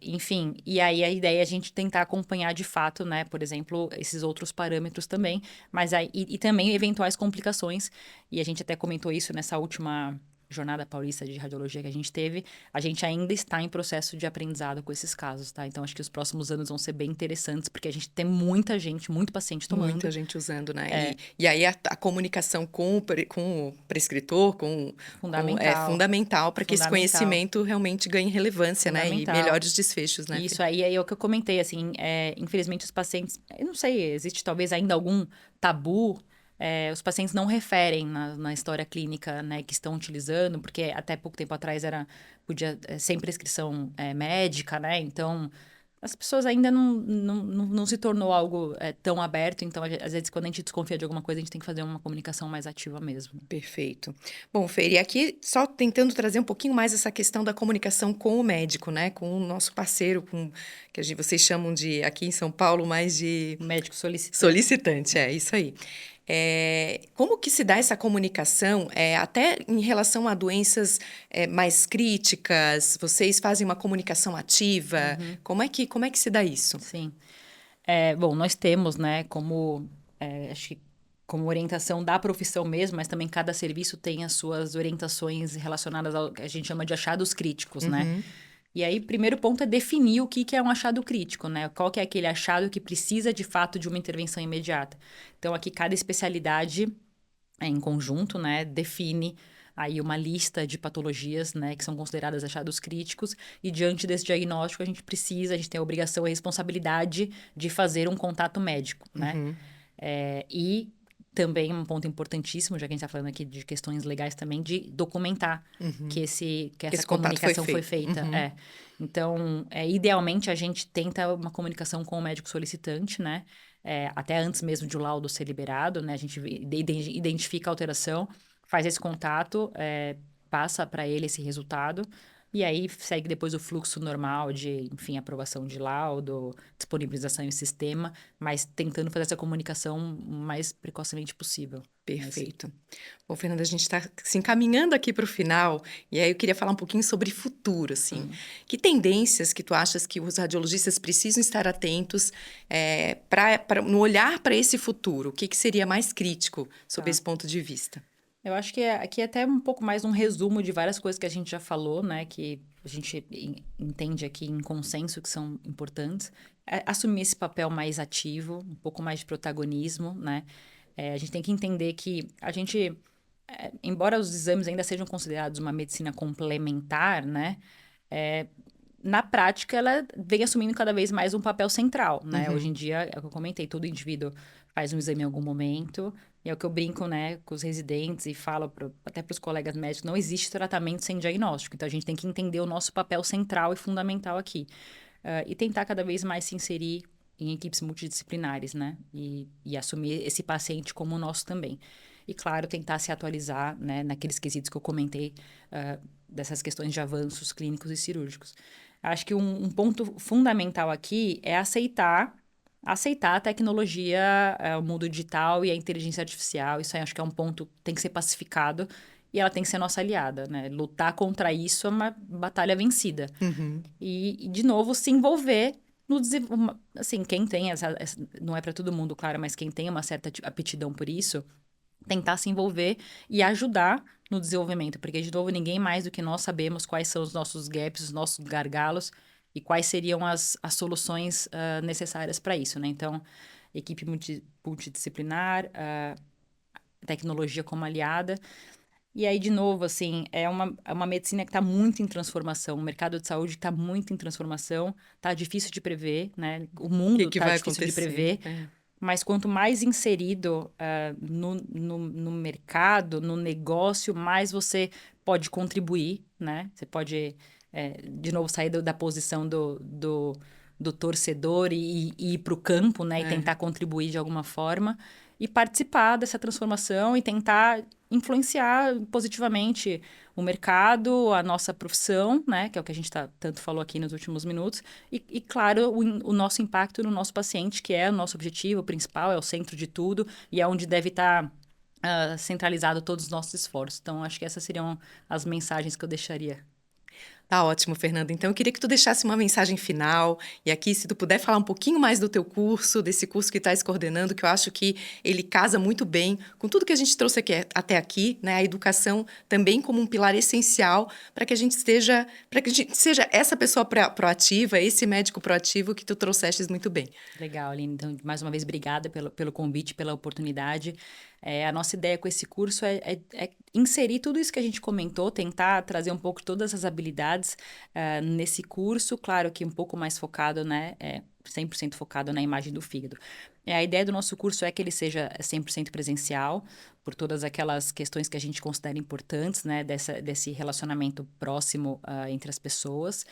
Enfim, e aí a ideia é a gente tentar acompanhar de fato, né, por exemplo, esses outros parâmetros também, mas aí, e também eventuais complicações, e a gente até comentou isso nessa última Jornada Paulista de Radiologia que a gente teve, a gente ainda está em processo de aprendizado com esses casos, tá? Então, acho que os próximos anos vão ser bem interessantes, porque a gente tem muita gente, muito paciente tomando. Muita gente usando, né? E aí a comunicação com o prescritor, é fundamental para que esse conhecimento realmente ganhe relevância, né? E melhores desfechos, né? Isso aí é o que eu comentei, assim, infelizmente os pacientes, eu não sei, existe talvez ainda algum tabu os pacientes não referem na história clínica, né, que estão utilizando, porque até pouco tempo atrás podia sem prescrição médica, né? Então, as pessoas ainda não se tornou algo tão aberto. Então, às vezes, quando a gente desconfia de alguma coisa, a gente tem que fazer uma comunicação mais ativa mesmo. Perfeito. Bom, Fer, e aqui só tentando trazer um pouquinho mais essa questão da comunicação com o médico, né? Com o nosso parceiro, que vocês chamam de, aqui em São Paulo, mais de O médico solicitante. solicitante, é isso aí. Como que se dá essa comunicação, até em relação a doenças mais críticas? Vocês fazem uma comunicação ativa? Como é que se dá isso? Sim. Bom, nós temos, né, acho que como orientação da profissão mesmo, mas também cada serviço tem as suas orientações relacionadas ao que a gente chama de achados críticos, né? Uhum, E aí, primeiro ponto é definir o que é um achado crítico, né? Qual que é aquele achado que precisa, de fato, de uma intervenção imediata. Então, aqui, cada especialidade, em conjunto, né, define aí uma lista de patologias, né, que são consideradas achados críticos, e diante desse diagnóstico, a gente tem a obrigação e a responsabilidade de fazer um contato médico, né? uhum, E também um ponto importantíssimo, já que a gente está falando aqui de questões legais também, de documentar uhum. que essa Esse contato foi comunicação foi feito. feita. Uhum. Então, idealmente, a gente tenta uma comunicação com o médico solicitante, né? Até antes mesmo de o laudo ser liberado, né? A gente identifica a alteração, faz esse contato, passa para ele esse resultado, e aí segue depois o fluxo normal de, enfim, aprovação de laudo, disponibilização em sistema, mas tentando fazer essa comunicação o mais precocemente possível. Perfeito. Bom, Fernanda, a gente está se encaminhando aqui para o final, e aí eu queria falar um pouquinho sobre futuro, assim. Que tendências que tu achas que os radiologistas precisam estar atentos no olhar para esse futuro? O que seria mais crítico sob Tá. esse ponto de vista? Eu acho que aqui é até um pouco mais um resumo de várias coisas que a gente já falou, né? Que a gente entende aqui em consenso que são importantes. Assumir esse papel mais ativo, um pouco mais de protagonismo, né? A gente tem que entender que embora os exames ainda sejam considerados uma medicina complementar, né? Na prática, ela vem assumindo cada vez mais um papel central, né? Hoje Uhum, em dia, é o que eu comentei, todo indivíduo faz um exame em algum momento, e é o que eu brinco, né, com os residentes e falo até para os colegas médicos, não existe tratamento sem diagnóstico, então a gente tem que entender o nosso papel central e fundamental aqui. E tentar cada vez mais se inserir em equipes multidisciplinares, né? E assumir esse paciente como o nosso também. E, claro, tentar se atualizar, né, naqueles quesitos que eu comentei, dessas questões de avanços clínicos e cirúrgicos. Acho que um ponto fundamental aqui é aceitar a tecnologia, o mundo digital e a inteligência artificial. Isso aí acho que é um ponto que tem que ser pacificado e ela tem que ser nossa aliada, né? Lutar contra isso é uma batalha vencida. uhum. E, de novo, se envolver no desenvolvimento. Assim, quem tem não é para todo mundo, claro, mas quem tem uma certa aptidão por isso, tentar se envolver e ajudar no desenvolvimento, porque, de novo, ninguém mais do que nós sabemos quais são os nossos gaps, os nossos gargalos e quais seriam as soluções necessárias para isso, né? Então, equipe multidisciplinar, tecnologia como aliada. E aí, de novo, assim, é uma medicina que está muito em transformação, o mercado de saúde está muito em transformação, está difícil de prever, né? O O que mundo que está vai difícil de acontecer? prever. Mas quanto mais inserido no mercado, no negócio, mais você pode contribuir, né? Você pode, de novo, sair da posição do torcedor e ir para o campo, né? E É. tentar contribuir de alguma forma e participar dessa transformação e tentar influenciar positivamente o mercado, a nossa profissão, né? Que é o que a gente tanto falou aqui nos últimos minutos. E claro, o nosso impacto no nosso paciente, que é o nosso objetivo principal, é o centro de tudo e é onde deve estar centralizado todos os nossos esforços. Então, acho que essas seriam as mensagens que eu deixaria. Tá ótimo, Fernanda. Então, eu queria que tu deixasse uma mensagem final. E aqui, se tu puder falar um pouquinho mais do teu curso, desse curso que estás coordenando, que eu acho que ele casa muito bem com tudo que a gente trouxe aqui, até aqui, né? A educação também como um pilar essencial para que a gente seja essa pessoa proativa, esse médico proativo que tu trouxestes muito bem. Legal, Aline. Então, mais uma vez, obrigada pelo convite, pela oportunidade. A nossa ideia com esse curso é inserir tudo isso que a gente comentou, tentar trazer um pouco de todas essas habilidades nesse curso, claro que um pouco mais focado, né, 100% focado na imagem do fígado. A ideia do nosso curso é que ele seja 100% presencial, por todas aquelas questões que a gente considera importantes, né, desse relacionamento próximo entre as pessoas,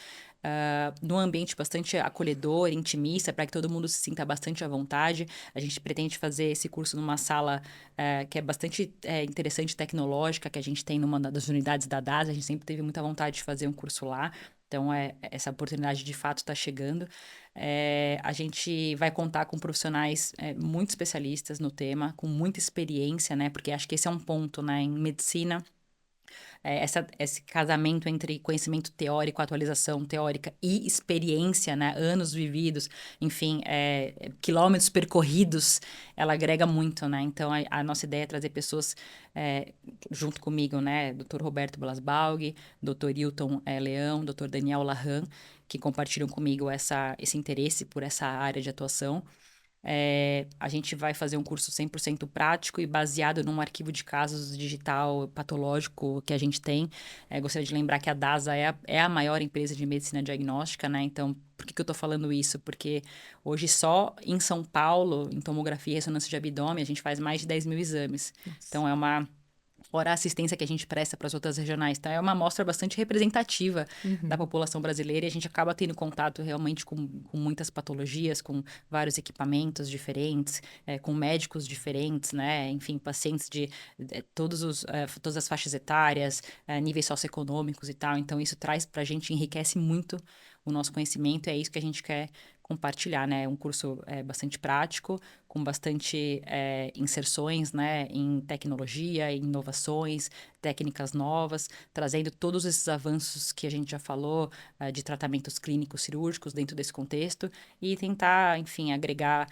num ambiente bastante acolhedor, intimista, para que todo mundo se sinta bastante à vontade. A gente pretende fazer esse curso numa sala que é bastante interessante, tecnológica, que a gente tem numa das unidades da DAS. A gente sempre teve muita vontade de fazer um curso lá. Então, essa oportunidade de fato está chegando. A gente vai contar com profissionais muito especialistas no tema, com muita experiência, né? Porque acho que esse é um ponto, né? Em medicina, esse casamento entre conhecimento teórico, atualização teórica e experiência, né? Anos vividos, enfim, quilômetros percorridos, ela agrega muito, né? Então, a nossa ideia é trazer pessoas junto comigo, né? Dr. Roberto Blasbalg, Dr. Hilton Leão, Dr. Daniel Lahan, que compartilham comigo esse interesse por essa área de atuação. A gente vai fazer um curso 100% prático e baseado num arquivo de casos digital patológico que a gente tem. Gostaria de lembrar que a DASA é a maior empresa de medicina diagnóstica, né? Então, por que eu estou falando isso? Porque hoje só em São Paulo, em tomografia e ressonância de abdômen, a gente faz mais de 10 mil exames. Nossa. Então, fora a assistência que a gente presta para as outras regionais. Então, é uma amostra bastante representativa da população brasileira e a gente acaba tendo contato realmente com muitas patologias, com vários equipamentos diferentes, com médicos diferentes, né? Enfim, pacientes de todas as faixas etárias, níveis socioeconômicos e tal. Então, isso traz para a gente, enriquece muito o nosso conhecimento, é isso que a gente quer compartilhar, né? É um curso bastante prático, com bastante inserções, né, em tecnologia, em inovações, técnicas novas, trazendo todos esses avanços que a gente já falou, de tratamentos clínicos cirúrgicos dentro desse contexto e tentar, enfim, agregar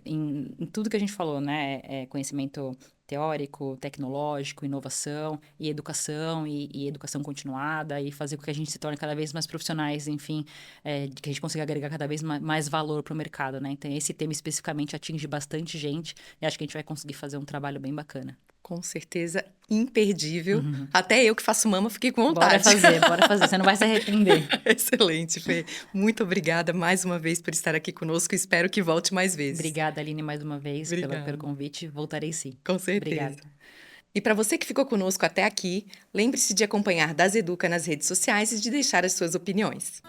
em tudo que a gente falou, né, conhecimento teórico, tecnológico, inovação e educação continuada e fazer com que a gente se torne cada vez mais profissionais, enfim, que a gente consiga agregar cada vez mais valor para o mercado, né? Então, esse tema especificamente atinge bastante gente e acho que a gente vai conseguir fazer um trabalho bem bacana. Com certeza, imperdível. Até eu que faço mama fiquei com Bora vontade. fazer. Você não vai se arrepender. Excelente, Fê. Muito obrigada mais uma vez por estar aqui conosco. Espero que volte mais vezes. Obrigada, Aline, mais uma vez Obrigada. pelo convite. Voltarei sim. Com certeza. Obrigada. E para você que ficou conosco até aqui, lembre-se de acompanhar Das Educa nas redes sociais e de deixar as suas opiniões.